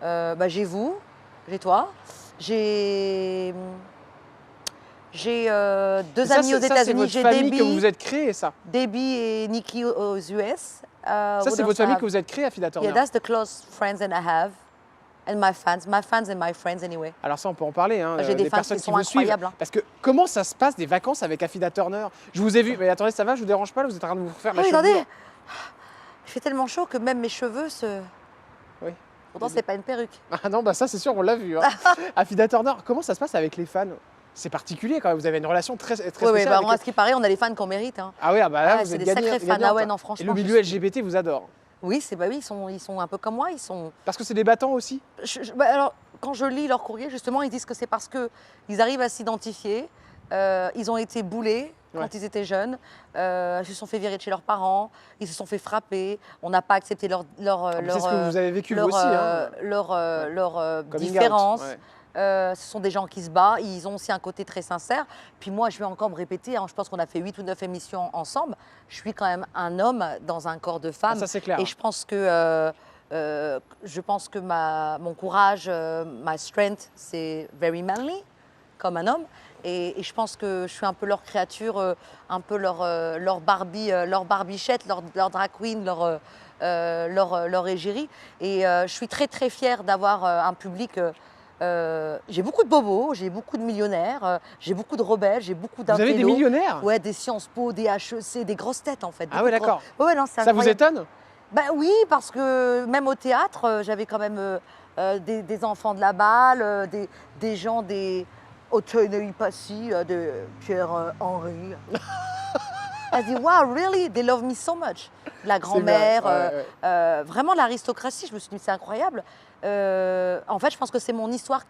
J'ai vous. J'ai toi. J'ai deux Ça, amis aux c'est États-Unis. votre J'ai famille que vous Debbie, vous êtes créée, ça? Debbie et Nikki aux US. Ça, c'est votre famille que vous êtes créée, Affida Turner? Yeah, that's the close friends that I have. And my fans and my friends anyway. Alors ça, on peut en parler, hein, J'ai des les fans personnes qui qui sont vous suivent. incroyables, hein. Parce que comment ça se passe des vacances avec Affida Turner? Je vous ai vu, mais attendez, ça va, je vous dérange pas, là, vous êtes en train de vous faire la Oui, chevelure. attendez, il fait tellement chaud que même mes cheveux se... Oui. Pourtant, c'est pas une perruque. Ah non, bah ça c'est sûr, on l'a vu. Hein. Affida Turner, comment ça se passe avec les fans? C'est particulier quand même, vous avez une relation très spéciale. Oui, avec à ce qui paraît, on a les fans qu'on mérite. Hein. Ah oui, ah bah là, Ah, vous c'est êtes des gagnant- sacrés fans. gagnante. Ah ouais, non, Et franchement. le milieu LGBT vous adore. Oui, ils sont un peu comme moi. Ils sont... Parce que c'est des battants aussi? Alors, quand je lis leur courrier, justement, ils disent que c'est parce qu'ils arrivent à s'identifier. Ils ont été boulés quand ils étaient jeunes. Ils se sont fait virer de chez leurs parents. Ils se sont fait frapper. On n'a pas accepté leur c'est ce que vous avez vécu vous aussi. Hein. leur Coming out, différence. ouais. Ce sont des gens qui se battent, ils ont aussi un côté très sincère. Puis moi, je vais encore me répéter, hein, je pense qu'on a fait 8 ou 9 émissions ensemble. Je suis quand même un homme dans un corps de femme. Ah, ça, c'est clair. Et je pense que, mon courage, my strength, c'est very manly, comme un homme. Et je pense que je suis un peu leur créature, un peu leur Barbie, leur Barbichette, leur drag queen, leur égérie. Et je suis très très fière d'avoir un public. J'ai beaucoup de bobos, j'ai beaucoup de millionnaires, j'ai beaucoup de rebelles, j'ai beaucoup d'intellos. Vous avez des millionnaires? Ouais, des Sciences Po, des HEC, des grosses têtes en fait. Ah ouais, d'accord. Ouais, non, c'est Ça vous incroyable. étonne? Bah oui, parce que même au théâtre, j'avais quand même des enfants de la balle, des gens, des Otene Passy, de Pierre-Henri. Elle dit, wow, really? They love me so much. La grand-mère, vraiment l'aristocratie. Je me suis dit, c'est incroyable. En fait, je pense que c'est mon histoire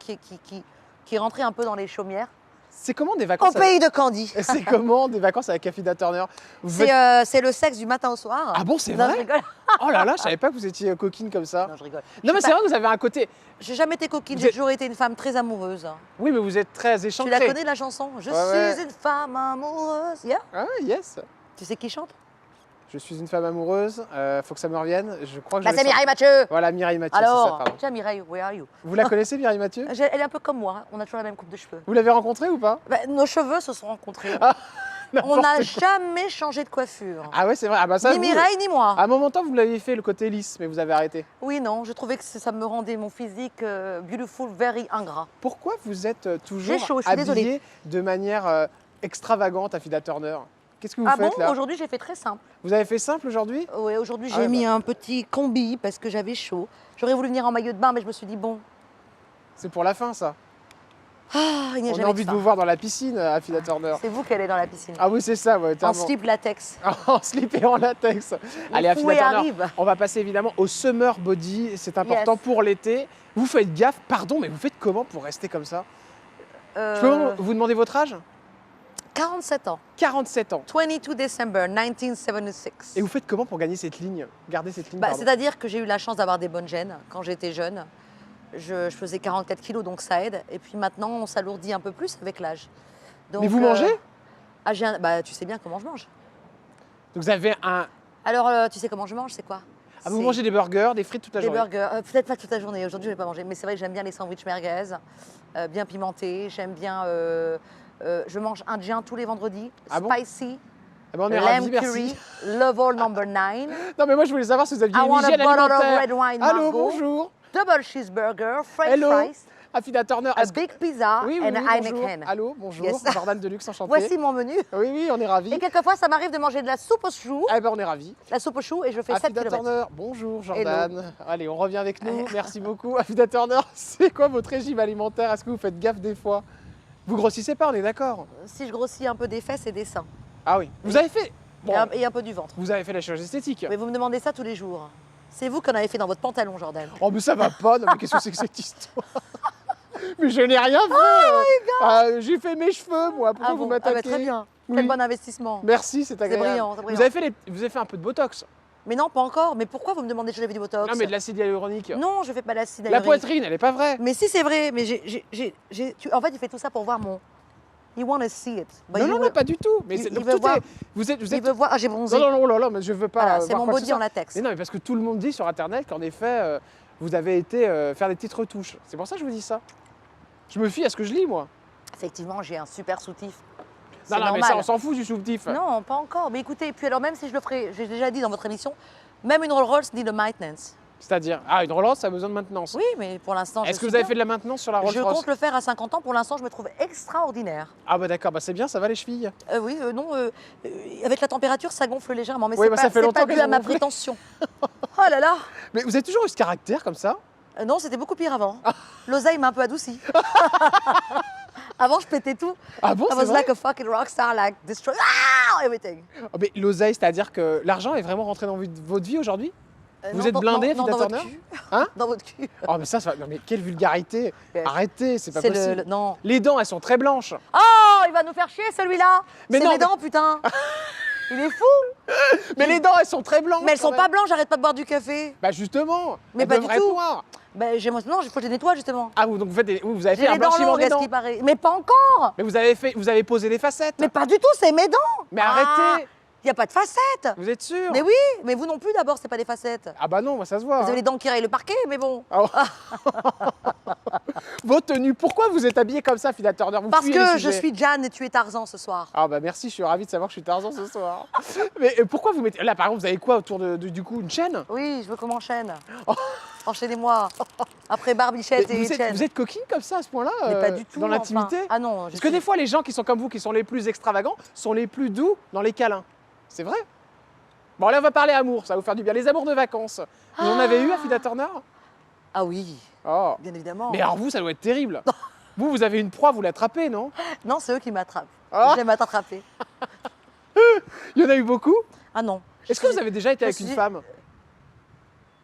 qui est rentré un peu dans les chaumières. C'est comment des Au vacances pays de Candy. C'est comment des vacances avec Affida Turner? Vous faites- C'est le sexe du matin au soir. Ah bon, c'est Non, vrai? je rigole. Oh là là, je savais pas que vous étiez coquine comme ça. Non, je rigole. Non, mais c'est vrai que vous avez un côté... J'ai jamais été coquine, Vous j'ai êtes- toujours été une femme très amoureuse. Oui, mais vous êtes très Tu échancrée. la connais la chanson? Je Ouais, suis une femme amoureuse. Yeah. Ah ouais, yes. Tu sais qui chante? Je suis une femme amoureuse, faut que ça me revienne. Je crois que Bah je c'est l'ai Mireille sorti. Mathieu. Voilà, Mireille Mathieu, c'est ça, Alors, pardon. tiens Mireille, where are you? Vous la connaissez, Mireille Mathieu? Elle est un peu comme moi, hein. On a toujours la même coupe de cheveux. Vous l'avez rencontrée ou pas? Bah, nos cheveux se sont rencontrés. On N'importe n'a quoi. jamais changé de coiffure. Ah ouais, c'est vrai. Ah bah ça, Ni vous- Mireille, ni moi. À un moment temps, vous l'aviez fait le côté lisse, mais vous avez arrêté. Oui, non, je trouvais que ça me rendait mon physique beautiful, very ingrat. Pourquoi vous êtes toujours J'ai chaud, je suis désolée. habillée de manière extravagante, Affida Turner? Qu'est-ce que vous Ah bon? faites là? Aujourd'hui, j'ai fait très simple. Vous avez fait simple aujourd'hui? Oui, aujourd'hui, Ah j'ai ouais, mis bah. un petit combi parce que j'avais chaud. J'aurais voulu venir en maillot de bain, mais je me suis dit, bon, C'est pour la fin, ça. il n'y a On a jamais envie de fin. vous voir dans la piscine, Affida Turner. C'est vous qui allez dans la piscine. Ah oui, c'est ça, ouais. En tellement. slip latex. En slip et en latex. Allez, fouet Affida Turner, arrive. on va passer évidemment au summer body. C'est important Yes. pour l'été. Vous faites gaffe, pardon, mais vous faites comment pour rester comme ça? Je peux vous demander votre âge? 47 ans. 47 ans. 22 December 1976. Et vous faites comment pour gagner cette ligne? Garder cette ligne, Bah, pardon. c'est-à-dire que j'ai eu la chance d'avoir des bonnes gènes quand j'étais jeune. Je faisais 44 kilos, donc ça aide. Et puis maintenant, on s'alourdit un peu plus avec l'âge. Donc, Mais vous mangez? bah, tu sais bien comment je mange. Donc vous avez un... Alors, tu sais comment je mange, c'est quoi? Ah, vous C'est mangez des burgers, des frites toute la des journée? burgers. Peut-être pas toute la journée. Aujourd'hui, je vais pas manger. Mais c'est vrai que j'aime bien les sandwichs merguez, bien pimentés. J'aime bien... je mange indien tous les vendredis. Ah bon? Spicy. Ah ben, on est Lamb ravis, curry. merci. Level number 9. Non mais moi je voulais savoir si vous aviez I une want a hygiène bottle of alimentaire. red wine, Allô, Margot. bonjour. Double cheeseburger, french Hello. fries, Affida Turner. a est-ce que- big pizza Oui, and bonjour. Heineken. Allô, bonjour. Yes. Jordan Deluxe, enchanté. Voici mon menu. Oui, oui, on est ravis. Et quelquefois, ça m'arrive de manger de la soupe aux choux. Eh ben, on est ravis. La soupe aux choux et je fais 7 Affida km. Turner, bonjour Jordan. Allez, on revient avec nous. Merci beaucoup. Affida Turner, c'est quoi votre régime alimentaire? Est-ce que vous faites gaffe des fois? Vous grossissez pas, on est d'accord? Si je grossis un peu des fesses et des seins. Ah oui. Vous avez fait... Bon, Et un peu du ventre. vous avez fait la chirurgie esthétique. Mais vous me demandez ça tous les jours. C'est vous qui en avez fait dans votre pantalon, Jordan. Oh mais ça va pas, non mais qu'est-ce que c'est que cette histoire? Mais je n'ai rien fait. J'ai fait mes cheveux, moi. Pourquoi vous Ah bah, m'attaquez? très bien. Oui. Quel bon investissement. Merci, c'est agréable. brillant, c'est brillant. Vous avez fait un peu de botox? Mais non, pas encore. Mais pourquoi vous me demandez si j'avais du botox? Non mais de l'acide hyaluronique. Non, je fais pas l'acide La hyaluronique. poitrine, elle est pas vraie. Mais si, c'est vrai. Mais en fait, il fait tout ça pour voir mon... You wanna see it. But Non, you non, will- non, pas du tout. Mais il- c'est- il donc veut tout voir- est... Vous êtes... Il veut voir... Ah, j'ai bronzé. Non, non, non, oh là là, mais je veux pas Voilà, voir c'est mon quoi que ce body en soit. latex. Mais non, mais parce que tout le monde dit sur Internet qu'en effet, vous avez été faire des petites retouches. C'est pour ça que je vous dis ça. Je me fie à ce que je lis, moi. Effectivement, j'ai un super soutif. C'est Non, non, mais normal. ça, on s'en fout du soutif. Non, pas encore. Mais écoutez, puis alors même si je le ferai, j'ai déjà dit dans votre émission, même une Rolls-Royce dit de maintenance. C'est-à-dire, une Rolls-Royce, ça a besoin de maintenance. Oui, mais pour l'instant, Est-ce que vous avez fait de la maintenance sur la Je Rolls-Royce? compte le faire à 50 ans. Pour l'instant, je me trouve extraordinaire. Ah bah d'accord, bah c'est bien, ça va les chevilles. Oui, non, avec la température, ça gonfle légèrement, mais Oui, c'est bah, pas, ça fait c'est longtemps pas dû qu'elles à ont ma gonflé. prétention. Oh là là. Mais vous avez toujours eu ce caractère comme ça? Non, c'était beaucoup pire avant. L'oseille m'a un peu adouci. Avant, je pétais tout. Ah bon, I c'est was vrai? like a fucking rockstar, like destroy everything. Oh, mais l'oseille, c'est-à-dire que l'argent est vraiment rentré dans votre vie aujourd'hui? Vous Non, êtes blindé, non, Affida dans votre Turner? cul. Hein? Dans votre cul. Oh mais ça va... Non mais quelle vulgarité! Yes. Arrêtez, c'est pas C'est possible. non. Les dents, elles sont très blanches. Oh, il va nous faire chier celui-là. Mais C'est non, mes mais- dents, putain. Il est fou. Mais les dents, elles sont très blanches. Mais elles quand sont même. pas blanches, j'arrête pas de boire du café. Bah justement. Mais elles pas du devraient être tout. noires. Ben, non, il faut que je les nettoie justement. Ah donc vous faites vous avez J'ai fait un les dents blanchiment longues, des à ce dents. qui paraît. Mais pas encore. Mais vous avez posé les facettes. Mais pas du tout, c'est mes dents. Mais arrêtez. Il n'y a pas de facettes. Vous êtes sûr? Mais oui, mais vous non plus d'abord, c'est pas des facettes. Ah bah non, moi ça se voit. Vous avez hein. les dents qui rayent le parquet, mais bon. Vos tenues, pourquoi vous êtes habillée comme ça, Affida Turner? Vous Parce fuyez les que je sujets. suis Jeanne et tu es Tarzan ce soir. Ah bah merci, je suis ravi de savoir que je suis Tarzan ce soir. Mais pourquoi vous mettez... Là par exemple, vous avez quoi autour du cou? Une chaîne? Oui, je veux qu'on m'enchaîne. Enchaînez-moi. Après Barbichette Mais et Etienne. vous êtes coquine comme ça à ce point-là Mais pas du tout. dans enfin. l'intimité? Ah non. Parce que des fois, les gens qui sont comme vous, qui sont les plus extravagants, sont les plus doux dans les câlins. C'est vrai. Bon, là, on va parler amour, ça va vous faire du bien. Les amours de vacances. Vous en avez eu, Affida Turner? Ah oui, Oh. bien évidemment. Mais alors vous, ça doit être terrible. Vous avez une proie, vous l'attrapez, non? Non, c'est eux qui m'attrapent. Ah. J'aime attraper. Il y en a eu beaucoup? Ah non. Est-ce que vous avez déjà été avec je une suis- femme?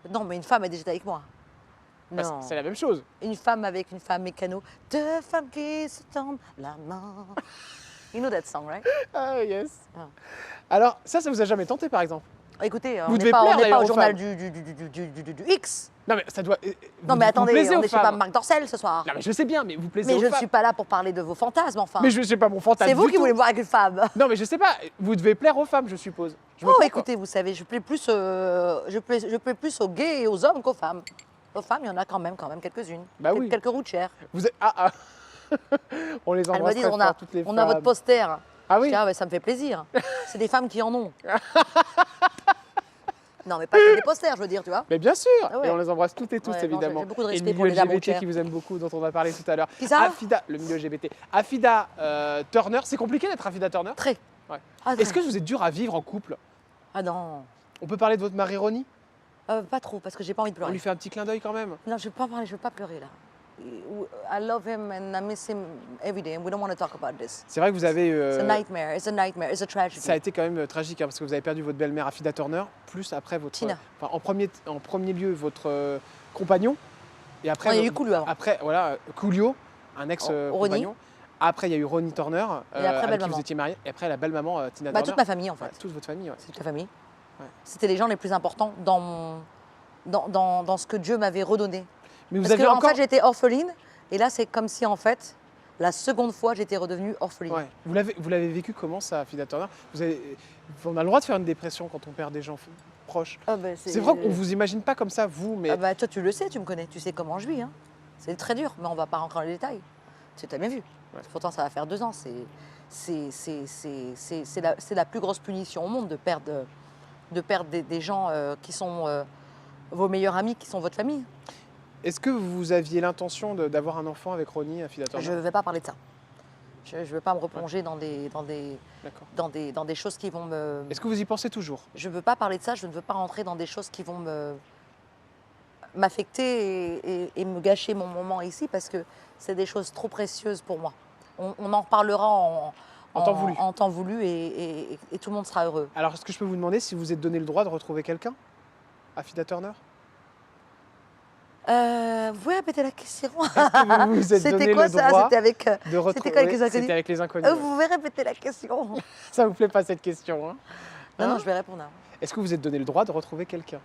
Non, mais une femme est déjà avec moi. Parce que Non. c'est la même chose. Une femme avec une femme mécano. Deux femmes qui se tendent la main. You know that song, right? Ah, yes. Ah. Alors, ça vous a jamais tenté, par exemple? Écoutez, Vous on devez n'est pas, plaire, on n'est pas d'ailleurs, au aux journal femmes. du X. Non, mais ça doit. Non, mais attendez, plaisez on aux n'est pas femmes. Marc Dorcel ce soir. Non, mais je sais bien, mais vous plaisez Mais aux je ne femmes. suis pas là pour parler de vos fantasmes, enfin. Mais je sais pas mon fantasme. C'est vous du qui tout. voulez me voir avec une femme. Non, mais je sais pas. Vous devez plaire aux femmes, je suppose. Je me Oh, trompe, écoutez, vous savez, je plais plus, je plais plus aux gays et aux hommes qu'aux femmes. Aux femmes, il y en a quand même quelques-unes. Bah oui. Quelques routières. Vous êtes... On les Elles embrasse me disent, très on a, fort, toutes les on femmes. a votre poster. Ah oui. Je dis, ah ouais, ça me fait plaisir. C'est des femmes qui en ont. Non, mais pas que des posters, je veux dire, tu vois. Mais bien sûr. Ah ouais. Et on les embrasse toutes et tous, Ouais, non, évidemment. j'ai beaucoup de Et respect le pour milieu les dames LGBT routières. qui vous aime beaucoup, dont on va parler tout à l'heure. Qui ça? Afida, le milieu LGBT. Afida Turner, c'est compliqué d'être Afida Turner? Très. Ouais. Ah, Est-ce que vous êtes dur à vivre en couple? Ah non. On peut parler de votre mari Ronnie? Pas trop, parce que j'ai pas envie de On pleurer. lui fait un petit clin d'œil quand même. Non, je veux pas parler, je veux pas pleurer là. I love him and I miss him every day and we don't want to talk about this. C'est vrai que vous avez... It's a nightmare, it's a tragedy. Ça a été quand même tragique, hein, parce que vous avez perdu votre belle-mère Afida Turner, plus après votre... Tina. Enfin, en premier lieu, votre compagnon. Et après, Non, il y a eu Coolio avant. Après, voilà, Coolio, un Ronnie. ex-compagnon. Après, il y a eu Ronnie Turner, Et après, avec qui belle-maman. vous étiez mariés. Et après, la belle-maman Tina Bah, Turner. toute ma famille en fait. Ouais, toute votre famille, ouais. C'est toute la famille. Ouais. C'était les gens les plus importants dans ce que Dieu m'avait redonné. Mais vous Parce avez que, encore... en fait, j'étais orpheline et là, c'est comme si en fait, la seconde fois, j'étais redevenue orpheline. Ouais. Vous l'avez vécu comment ça, Afida Turner? On a le droit de faire une dépression quand on perd des gens proches. Ah, bah, C'est vrai qu'on vous imagine pas comme ça, vous, mais... Ah bah, toi, tu le sais, tu me connais, tu sais comment je vis. Hein. C'est très dur, mais on va pas rentrer dans les détails. Tu as bien vu. Ouais. Pourtant, ça va faire 2 ans. C'est la plus grosse punition au monde de perdre des gens qui sont vos meilleurs amis, qui sont votre famille. Est-ce que vous aviez l'intention d'avoir un enfant avec Ronnie, Afida Turner? Je ne vais pas parler de ça. Je ne vais pas me replonger dans des choses qui vont me... Est-ce que vous y pensez toujours? Je ne veux pas parler de ça, je ne veux pas rentrer dans des choses qui vont m'affecter et me gâcher mon moment ici parce que c'est des choses trop précieuses pour moi. On en reparlera en temps voulu et tout le monde sera heureux. Alors, est-ce que je peux vous demander si vous êtes donné le droit de retrouver quelqu'un? Afida Turner? Vous pouvez répéter la question? Est-ce que vous vous êtes donné C'était quoi le ça? droit C'était avec... de retrouver... C'était quoi avec les inconnus? C'était avec les inconnus. Vous pouvez répéter la question? Ça vous plaît pas cette question, hein? Non, Hein? non, je vais répondre. Est-ce que vous êtes donné le droit de retrouver quelqu'un?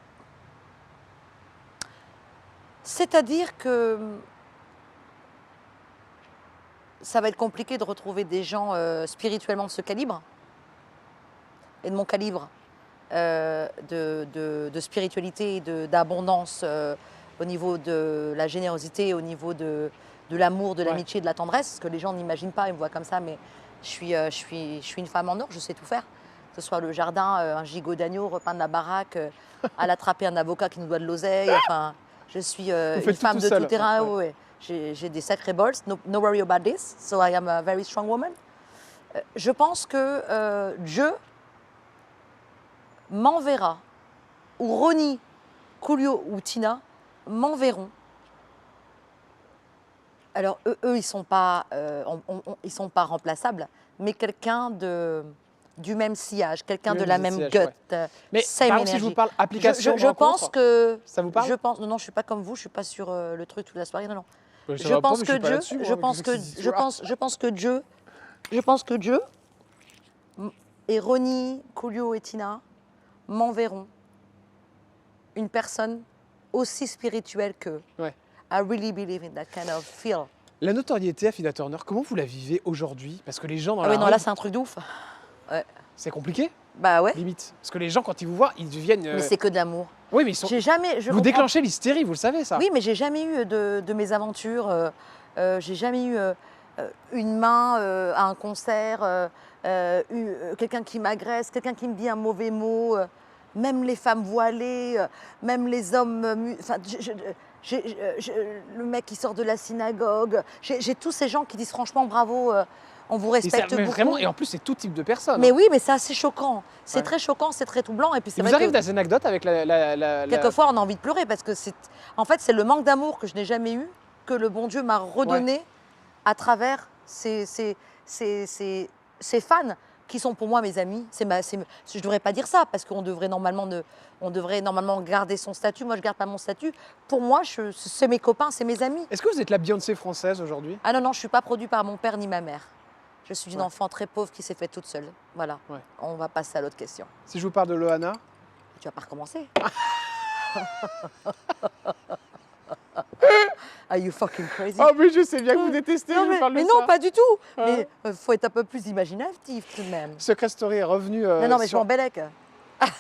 C'est-à-dire que ça va être compliqué de retrouver des gens spirituellement de ce calibre et de mon calibre de spiritualité et d'abondance au niveau de la générosité, au niveau de l'amour, de l'amitié, de la tendresse, ce que les gens n'imaginent pas, ils me voient comme ça, mais je suis une femme en or, je sais tout faire. Que ce soit le jardin, un gigot d'agneau, repeindre la baraque, à l'attraper un avocat qui nous doit de l'oseille, enfin... Je suis une femme de tout terrain. Ouais. J'ai des sacrés balls. No worry about this. So I am a very strong woman. Je pense que Dieu m'enverra, ou Ronnie, Coolio ou Tina m'enverront. Alors eux ils sont pas remplaçables, mais quelqu'un du même sillage, quelqu'un de la même gut. Ouais. Mais par exemple, si je vous parle application, je pense que ça vous parle? Non, je suis pas comme vous, je suis pas sur le truc toute la soirée. Non, non. Je pense que Dieu et Ronnie, Coolio et Tina m'enverront une personne aussi spirituelle qu'eux. Ouais. I really believe in that kind of feel. La notoriété, Afida Turner, comment vous la vivez aujourd'hui? Parce que les gens dans la oui, non, rue, là c'est un truc de ouf. Ouais. c'est compliqué? Bah ouais. Limite. Parce que les gens, quand ils vous voient, ils deviennent... Mais c'est que de l'amour. Oui, mais ils sont... Vous déclenchez l'hystérie, vous le savez, ça? Oui, mais j'ai jamais eu de mésaventures. J'ai jamais eu une main à un concert, quelqu'un qui m'agresse, quelqu'un qui me dit un mauvais mot, même les femmes voilées, même les hommes... le mec qui sort de la synagogue. J'ai tous ces gens qui disent franchement bravo, on vous respecte beaucoup. Vraiment, et en plus, c'est tout type de personnes. Mais hein. oui, mais c'est assez choquant. C'est très choquant, c'est très troublant. Et puis c'est vous arrive des anecdotes avec la... Quelquefois, on a envie de pleurer parce que en fait, c'est le manque d'amour que je n'ai jamais eu que le bon Dieu m'a redonné à travers ces fans. qui sont pour moi mes amis. Je ne devrais pas dire ça parce qu'on devrait normalement, garder son statut. Moi, je ne garde pas mon statut. Pour moi, c'est mes copains, c'est mes amis. Est-ce que vous êtes la Beyoncé française aujourd'hui? Ah non, non, je ne suis pas produit par mon père ni ma mère. Je suis une enfant très pauvre qui s'est faite toute seule. Voilà. Ouais. On va passer à l'autre question. Si je vous parle de Loana? Tu vas pas recommencer. Are you fucking crazy? Oh, mais je sais bien que vous détestez, non, je vous parle de mais ça. non, pas du tout. Ouais. Mais faut être un peu plus imaginatif tout de même. Secret Story est revenu. non, mais je m'en bélec.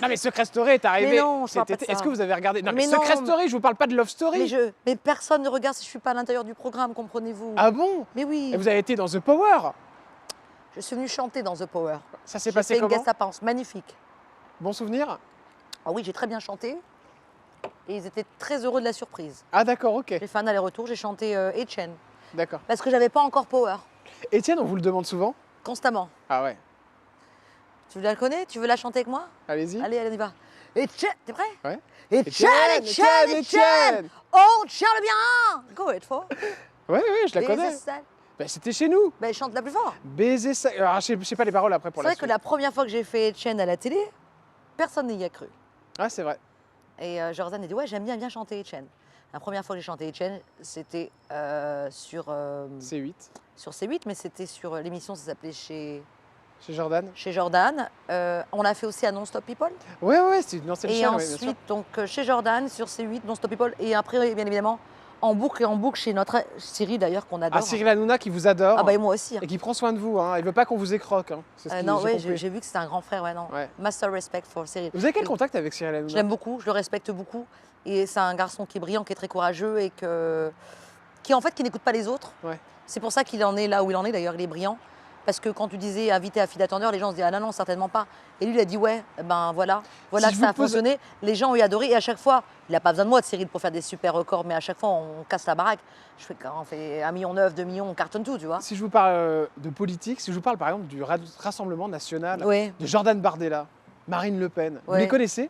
Non, mais Secret Story est arrivé. Mais non, je parle pas de ça. Est-ce que vous avez regardé? Non, mais Mais Secret non. Story, je vous parle pas de Love Story. Mais personne ne regarde si je suis pas à l'intérieur du programme, comprenez-vous? Ah bon? Mais oui. Et vous avez été dans The Power? Je suis venue chanter dans The Power. Ça s'est J'ai passé fait une comment? guest apparence magnifique. Bon souvenir? Ah oui, j'ai très bien chanté. Et ils étaient très heureux de la surprise. Ah d'accord, ok. J'ai fait un aller-retour, j'ai chanté Etienne. D'accord. Parce que j'avais pas encore Power. Étienne, on vous le demande souvent? Constamment. Ah ouais. Tu la connais? Tu veux la chanter avec moi? Allez-y. Allez, on y va. Etienne, t'es prêt? Ouais. Etienne, Etienne, Etienne! Oh, Charles bien! Go it for. Ouais, ouais, je la connais. Ben, c'était chez nous. Ben, chante la plus fort. Baiser ça. Alors, je sais pas les paroles après pour C'est la vrai que la première fois que j'ai fait Etienne à la télé, personne n'y a cru. Ah, c'est vrai. Et Jordan a dit ouais, j'aime bien chanter Etienne. La première fois que j'ai chanté Etienne, c'était sur C8. Sur C8, mais c'était sur l'émission, ça s'appelait Chez Jordan. Chez Jordan. On l'a fait aussi à Non-Stop People. Ouais, ouais, c'est une ancienne Et chaîne. Ouais, bien sûr. ensuite, donc chez Jordan, sur C8, Non-Stop People. Et après, bien évidemment, en boucle et en boucle chez notre Cyril d'ailleurs, qu'on adore. Ah, Cyril Hanouna qui vous adore. Ah bah et moi aussi. Hein. Et qui prend soin de vous. Hein. Il veut pas qu'on vous écroque. Hein. C'est ce non, ouais, compris. j'ai vu que c'était un grand frère. Ouais, non. Ouais. Master respect for Cyril. Vous avez quel contact avec Cyril Hanouna? Je l'aime beaucoup, je le respecte beaucoup. Et c'est un garçon qui est brillant, qui est très courageux et qui n'écoute pas les autres. Ouais. C'est pour ça qu'il en est là où il en est. D'ailleurs, il est brillant. Parce que quand tu disais invité à Fida Turner, les gens se disaient ah non, certainement pas. Et lui, il a dit ouais, ben voilà Si que je ça vous a pose- fonctionné. Les gens ont eu adoré. Et à chaque fois, il n'a pas besoin de moi, de Cyril, pour faire des super records. Mais à chaque fois, on casse la baraque. On fait 1,9 million, 2 millions, on cartonne tout, tu vois. Si je vous parle de politique, si je vous parle par exemple du Rassemblement National, Ouais. de Jordan Bardella, Marine Le Pen, vous Ouais. les connaissez?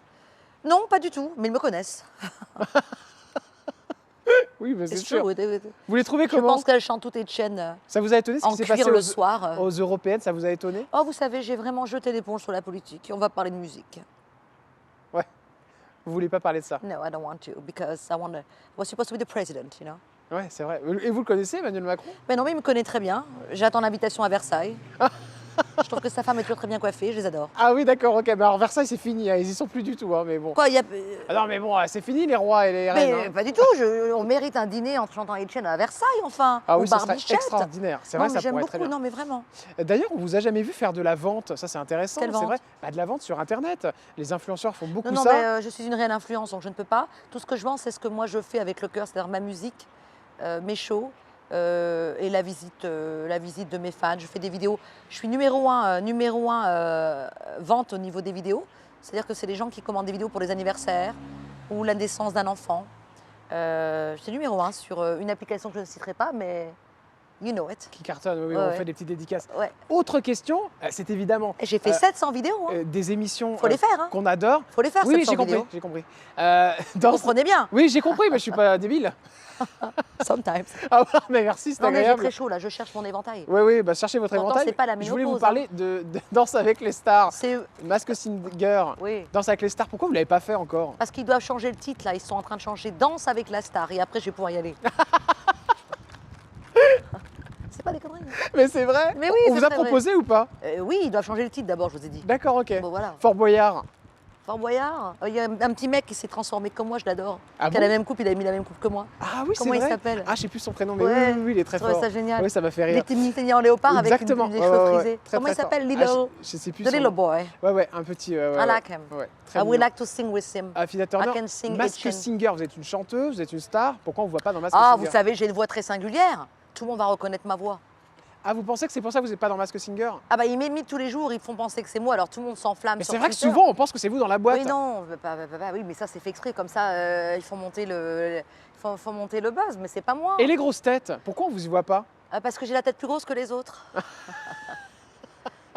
Non, pas du tout, mais ils me connaissent. Oui, mais c'est It's sûr. true, Vous les trouvez Je comment? pense qu'elles chantent toutes les chaînes Ça vous a étonné ce en qui s'est cuir passé le soir. aux européennes? Ça vous a étonné? Oh, vous savez, j'ai vraiment jeté l'éponge sur la politique. On va parler de musique. Ouais. Vous voulez pas parler de ça? No, I don't want to, because I was supposed to be the president, you know. Ouais, c'est vrai. Et vous le connaissez, Emmanuel Macron? Ben non, mais il me connaît très bien. J'attends l'invitation à Versailles. Je trouve que sa femme est toujours très bien coiffée, je les adore. Ah oui, d'accord, ok. Bah alors Versailles, c'est fini. Hein. Ils y sont plus du tout, hein, mais bon. Quoi, il y a... Ah non, mais bon, c'est fini les rois et les reines. Mais hein. pas du tout, on mérite un dîner en chantant Etienne à Versailles, enfin. Ah ou oui, ça serait Barbichette. extraordinaire. C'est Non, vrai, mais ça j'aime pourrait être très beaucoup, bien. non, mais vraiment. D'ailleurs, on vous a jamais vu faire de la vente. Ça, c'est intéressant. Quelle C'est vente? vrai. Bah, de la vente sur Internet. Les influenceurs font beaucoup Non, ça. mais je suis une réelle influence, donc je ne peux pas. Tout ce que je vends, c'est ce que moi je fais avec le cœur, c'est-à-dire ma musique, mes shows et la visite de mes fans. Je fais des vidéos. Je suis numéro un vente au niveau des vidéos. C'est-à-dire que c'est les gens qui commandent des vidéos pour les anniversaires ou la naissance d'un enfant. Je suis numéro un sur une application que je ne citerai pas, mais you know it. Qui cartonne, oui, Ouais, on ouais. fait des petites dédicaces. Ouais. Autre question, c'est évidemment. Et j'ai fait 700 vidéos. Hein. Des émissions Faut les faire, hein. qu'on adore. Faut les faire, Oui, 700 j'ai compris, vidéos. j'ai compris. Vous comprenez bien. Oui, j'ai compris, mais je suis pas débile. Sometimes. Ah, mais merci, c'est Non, mais j'ai agréable. très chaud là, je cherche mon éventail. Oui, oui, bah, cherchez votre Pourtant, éventail. c'est pas la Je voulais vous ménopause, parler de Danse avec les stars. C'est Mask Singer, oui. Danse avec les stars. Pourquoi vous ne l'avez pas fait encore? Parce qu'ils doivent changer le titre là, ils sont en train de changer Danse avec la star et après je vais pouvoir y aller. C'est pas des conneries. Hein. Mais c'est vrai. Mais oui, On c'est vous a très vrai. proposé ou pas? Oui, ils doivent changer le titre d'abord, je vous ai dit. D'accord, ok. Bon voilà. Fort Boyard. Fort Boyard, il y a un petit mec qui s'est transformé comme moi, je l'adore. Ah Qui a bon la même coupe, il a mis la même coupe que moi. Ah oui, c'est Comment vrai. il s'appelle? Ah, je sais plus son prénom, mais Ouais, oui, il est très je trouvais fort. ça génial. Oui, ça m'a fait Il rire. était mini en léopard Exactement. avec les Ouais, cheveux ouais, ouais. frisés. Très, Comment il très fort. s'appelle? Ah, je sais plus The son little nom. boy. Ouais, ouais, un petit. Ouais, I like him. Ouais, très I would mignon. like to sing with him. Ah, Fida Turner, I can sing Mask Etienne. Singer, vous êtes une chanteuse, vous êtes une star. Pourquoi on ne voit pas dans Mask Ah, Singer? vous savez, j'ai une voix très singulière. Tout le monde va reconnaître ma voix. Ah, vous pensez que c'est pour ça que vous n'êtes pas dans Mask Singer? Ah bah ils m'imitent tous les jours, ils font penser que c'est moi, alors tout le monde s'enflamme. Mais sur c'est vrai que Twitter. souvent on pense que c'est vous dans la boîte. Oui, non, oui, mais ça c'est fait exprès, comme ça ils font monter le buzz, mais c'est pas moi. Et les grosses têtes, pourquoi on vous y voit pas? Parce que j'ai la tête plus grosse que les autres.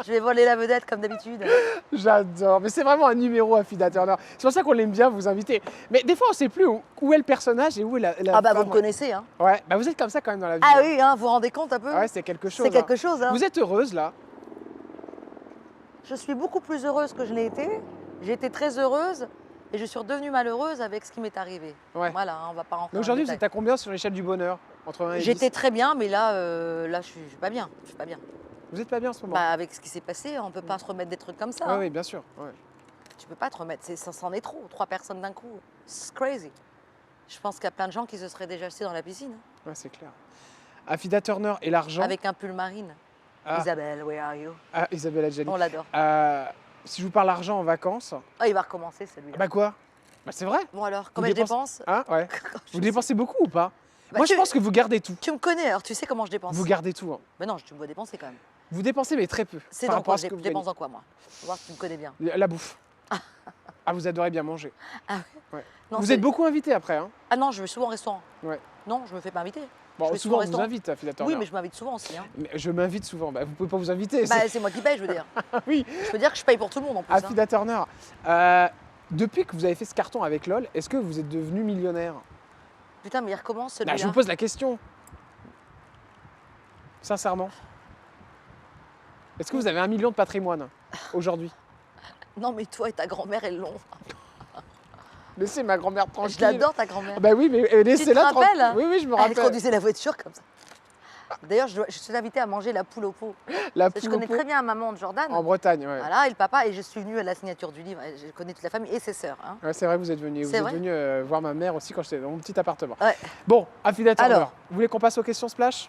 Je vais voler la vedette comme d'habitude. J'adore, mais c'est vraiment un numéro à Fida Turner. C'est pour ça qu'on l'aime bien vous inviter. Mais des fois on ne sait plus où est le personnage et où est la Ah bah vous femme. le connaissez, hein. Ouais, bah vous êtes comme ça quand même dans la vie. Ah oui, hein, vous vous rendez compte un peu? Ah ouais, c'est quelque chose. C'est quelque chose, hein. Vous êtes heureuse là? Je suis beaucoup plus heureuse que je l'ai été. J'ai été très heureuse et je suis redevenue malheureuse avec ce qui m'est arrivé. Ouais. Voilà, hein, on va pas rentrer Mais dans aujourd'hui, le vous détail. êtes à combien sur l'échelle du bonheur entre 1 et 10? J'étais très bien, mais là, je suis pas bien. Je suis pas bien. Vous êtes pas bien en ce moment? Bah, avec ce qui s'est passé, on peut pas se remettre des trucs comme ça. Oui, hein. oui, bien sûr. Ouais. Tu peux pas te remettre, ça c'en est trop, 3 personnes d'un coup. C'est crazy. Je pense qu'il y a plein de gens qui se seraient déjà jetés dans la piscine. hein. Ouais, c'est clair. Affida Turner et l'argent. Avec un pull marine. Ah. Isabelle, where are you? Ah, Isabelle Adjani. On l'adore. Si je vous parle argent en vacances, Oh, il va recommencer celui-là. bah quoi? Bah c'est vrai. Bon alors, Vous combien je dépensez- dépense? Hein, ouais. Je Vous sais. dépensez beaucoup ou pas? Bah, Moi, je tu- pense que vous gardez tout. Tu me connais, alors tu sais comment je dépense. Vous gardez tout. Hein. Mais non, tu me vois dépenser quand même. Vous dépensez, mais très peu. C'est par dans rapport quoi à ce je que vous dépense gagnez. dans quoi, moi? Faut voir si tu me connais bien. La bouffe. Ah, vous adorez bien manger. Ah ouais. Non, Vous c'est- êtes beaucoup invité après. Hein. Ah non, je vais souvent au restaurant. Ouais. Non, je me fais pas inviter. Bon, je vais souvent, au on vous restaurant. invite, Affida Turner. Oui, mais je m'invite souvent aussi. Hein. Mais je m'invite souvent. Bah, vous pouvez pas vous inviter. Bah, c'est moi qui paye, je veux dire. Oui. Je veux dire que je paye pour tout le monde en plus. hein. Affida Turner, depuis que vous avez fait ce carton avec LOL, est-ce que vous êtes devenu millionnaire? Putain, mais il recommence Là, celui-là. je vous pose la question. Sincèrement. Est-ce que vous avez 1 million de patrimoine aujourd'hui? Non, mais toi et ta grand-mère, elles l'ont. Laissez ma grand-mère tranquille. Je l'adore, ta grand-mère. Bah oui, mais Tu te laissez-la rappelles tranquille. Oui, oui, je me Elle rappelle. conduisait la voiture comme ça. D'ailleurs, je suis invitée à manger la poule au pot. La Je poule au connais pot. très bien la maman de Jordan. En Bretagne, ouais. Voilà, et le papa, et je suis venue à la signature du livre. Je connais toute la famille et ses sœurs. hein. Ouais, c'est vrai que vous êtes venu. Vous C'est êtes vrai venu voir ma mère aussi quand j'étais dans mon petit appartement. Ouais. Bon, Affida Turner, Alors. vous voulez qu'on passe aux questions splash?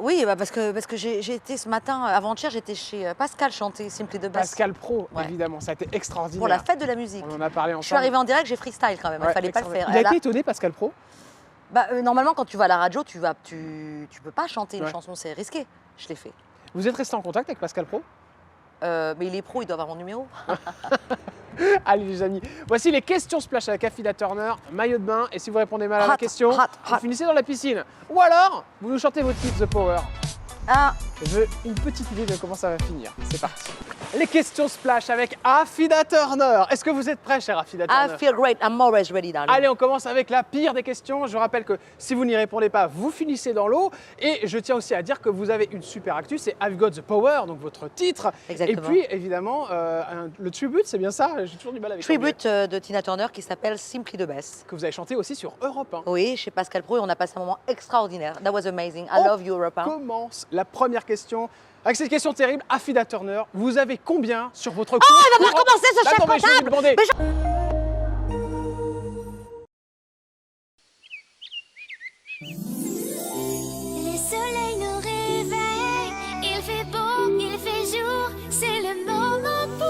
Oui, bah parce que j'ai été ce matin, avant-hier, j'étais chez Pascal chanter Simply the Best. Pascal Pro, Ouais. évidemment, ça a été extraordinaire. Pour la fête de la musique. On en a parlé Je suis ensemble. arrivée en direct, j'ai freestyle quand même, il Ouais, fallait pas le faire. extraordinaire. Il a Elle a- été étonné, Pascal Pro. Bah, normalement, quand tu vas à la radio, tu peux pas chanter une Ouais. chanson, c'est risqué. Je l'ai fait. Vous êtes resté en contact avec Pascal Pro? Mais il est pro, il doit avoir mon numéro. Allez les amis, voici les questions splash avec Affida Turner, maillot de bain, et si vous répondez mal à la Hot, question, hot, vous hot. finissez dans la piscine. Ou alors, vous nous chantez votre titre The Power. Ah, J'ai une petite idée de comment ça va finir. C'est parti. Les questions splash avec Affida Turner. Est-ce que vous êtes prêts, cher Affida Turner? I feel great, I'm always ready, darling. Allez, on commence avec la pire des questions. Je rappelle que si vous n'y répondez pas, vous finissez dans l'eau. Et je tiens aussi à dire que vous avez une super actu, c'est I've Got the Power, donc votre titre. Exactement. Et puis, évidemment, le tribute, c'est bien ça? J'ai toujours du mal avec l'anglais. Tribute de Tina Turner qui s'appelle Simply the Best. Que vous avez chanté aussi sur Europe 1. Oui, chez Pascal Pro, et on a passé un moment extraordinaire. That was amazing. I On love you, Europe 1. Commence la première question. Avec cette question terrible, Affida Turner, vous avez combien sur votre compte? Oh, il va pas recommencer ce chef Attends, mais je vais vous comptable. demander. Mais Les soleils nous réveillent, il fait beau, il fait jour, c'est le moment pour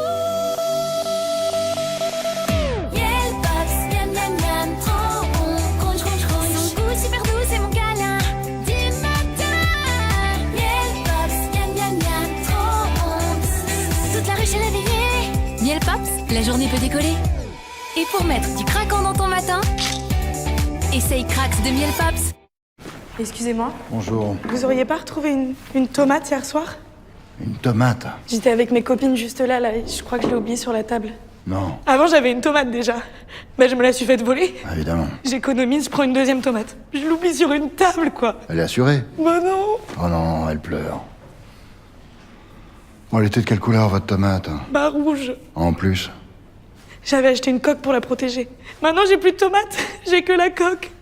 Miel Pops, miam miam miam, trop bon, crunch crunch crunch. Son goût super doux, c'est mon câlin du matin. Miel Pops, miam miam miam, trop bon. Toute la rue chez l'éveillé. Miel Pops, la journée peut décoller. Et pour mettre du craquant dans ton matin, essaye Cracks de Miel Pops. Excusez-moi, Bonjour. vous auriez pas retrouvé une tomate hier soir? Une tomate? J'étais avec mes copines juste là, et je crois que je l'ai oubliée sur la table. Non, Avant, j'avais une tomate déjà. Ben, je me la suis faite voler. évidemment. J'économise, je prends une deuxième tomate. Je l'oublie sur une table, quoi. Elle est assurée? Bah non. Oh non, elle pleure. Bon, elle était de quelle couleur, votre tomate? Bah rouge. En plus. J'avais acheté une coque pour la protéger. Maintenant, j'ai plus de tomates, j'ai que la coque.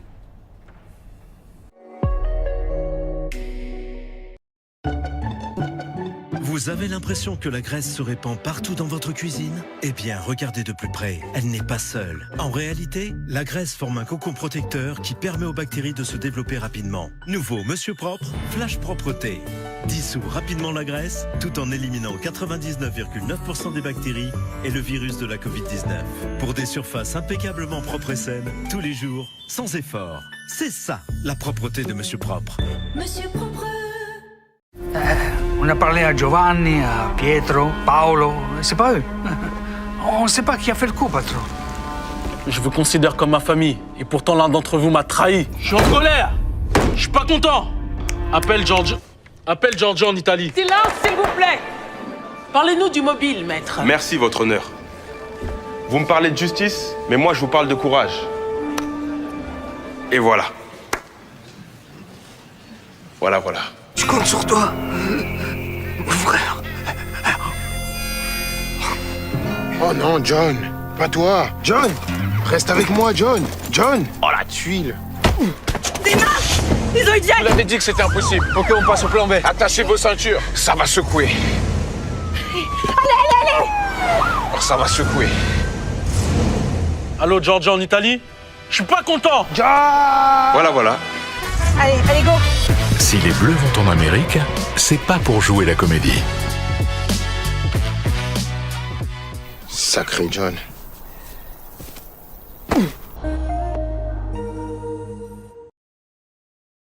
Vous avez l'impression que la graisse se répand partout dans votre cuisine? Eh bien, regardez de plus près, elle n'est pas seule. En réalité, la graisse forme un cocon protecteur qui permet aux bactéries de se développer rapidement. Nouveau Monsieur Propre, Flash Propreté. Dissout rapidement la graisse tout en éliminant 99,9% des bactéries et le virus de la Covid-19. Pour des surfaces impeccablement propres et saines, tous les jours, sans effort. C'est ça, la propreté de Monsieur Propre. Monsieur Propre. On a parlé à Giovanni, à Pietro, Paolo, c'est pas eux. On ne sait pas qui a fait le coup, patron. Je vous considère comme ma famille, et pourtant l'un d'entre vous m'a trahi. Je suis en colère. Je suis pas content. Appelle Giorgio en Italie. Silence, s'il vous plaît. Parlez-nous du mobile, maître. Merci, votre honneur. Vous me parlez de justice, mais moi je vous parle de courage. Et voilà. Voilà. Je compte sur toi, mon frère. Oh non, John, pas toi. John, reste avec moi, John. John. Oh la tuile. Ils ont eu Vous l'avez dit que c'était impossible. Ok, on passe au plan B. Attachez vos ceintures. Ça va secouer. Allez. Oh, ça va secouer. Allô, Georgia en Italie? Je suis pas content. Voilà. Allez, go. Si les Bleus vont en Amérique, c'est pas pour jouer la comédie. Sacré John.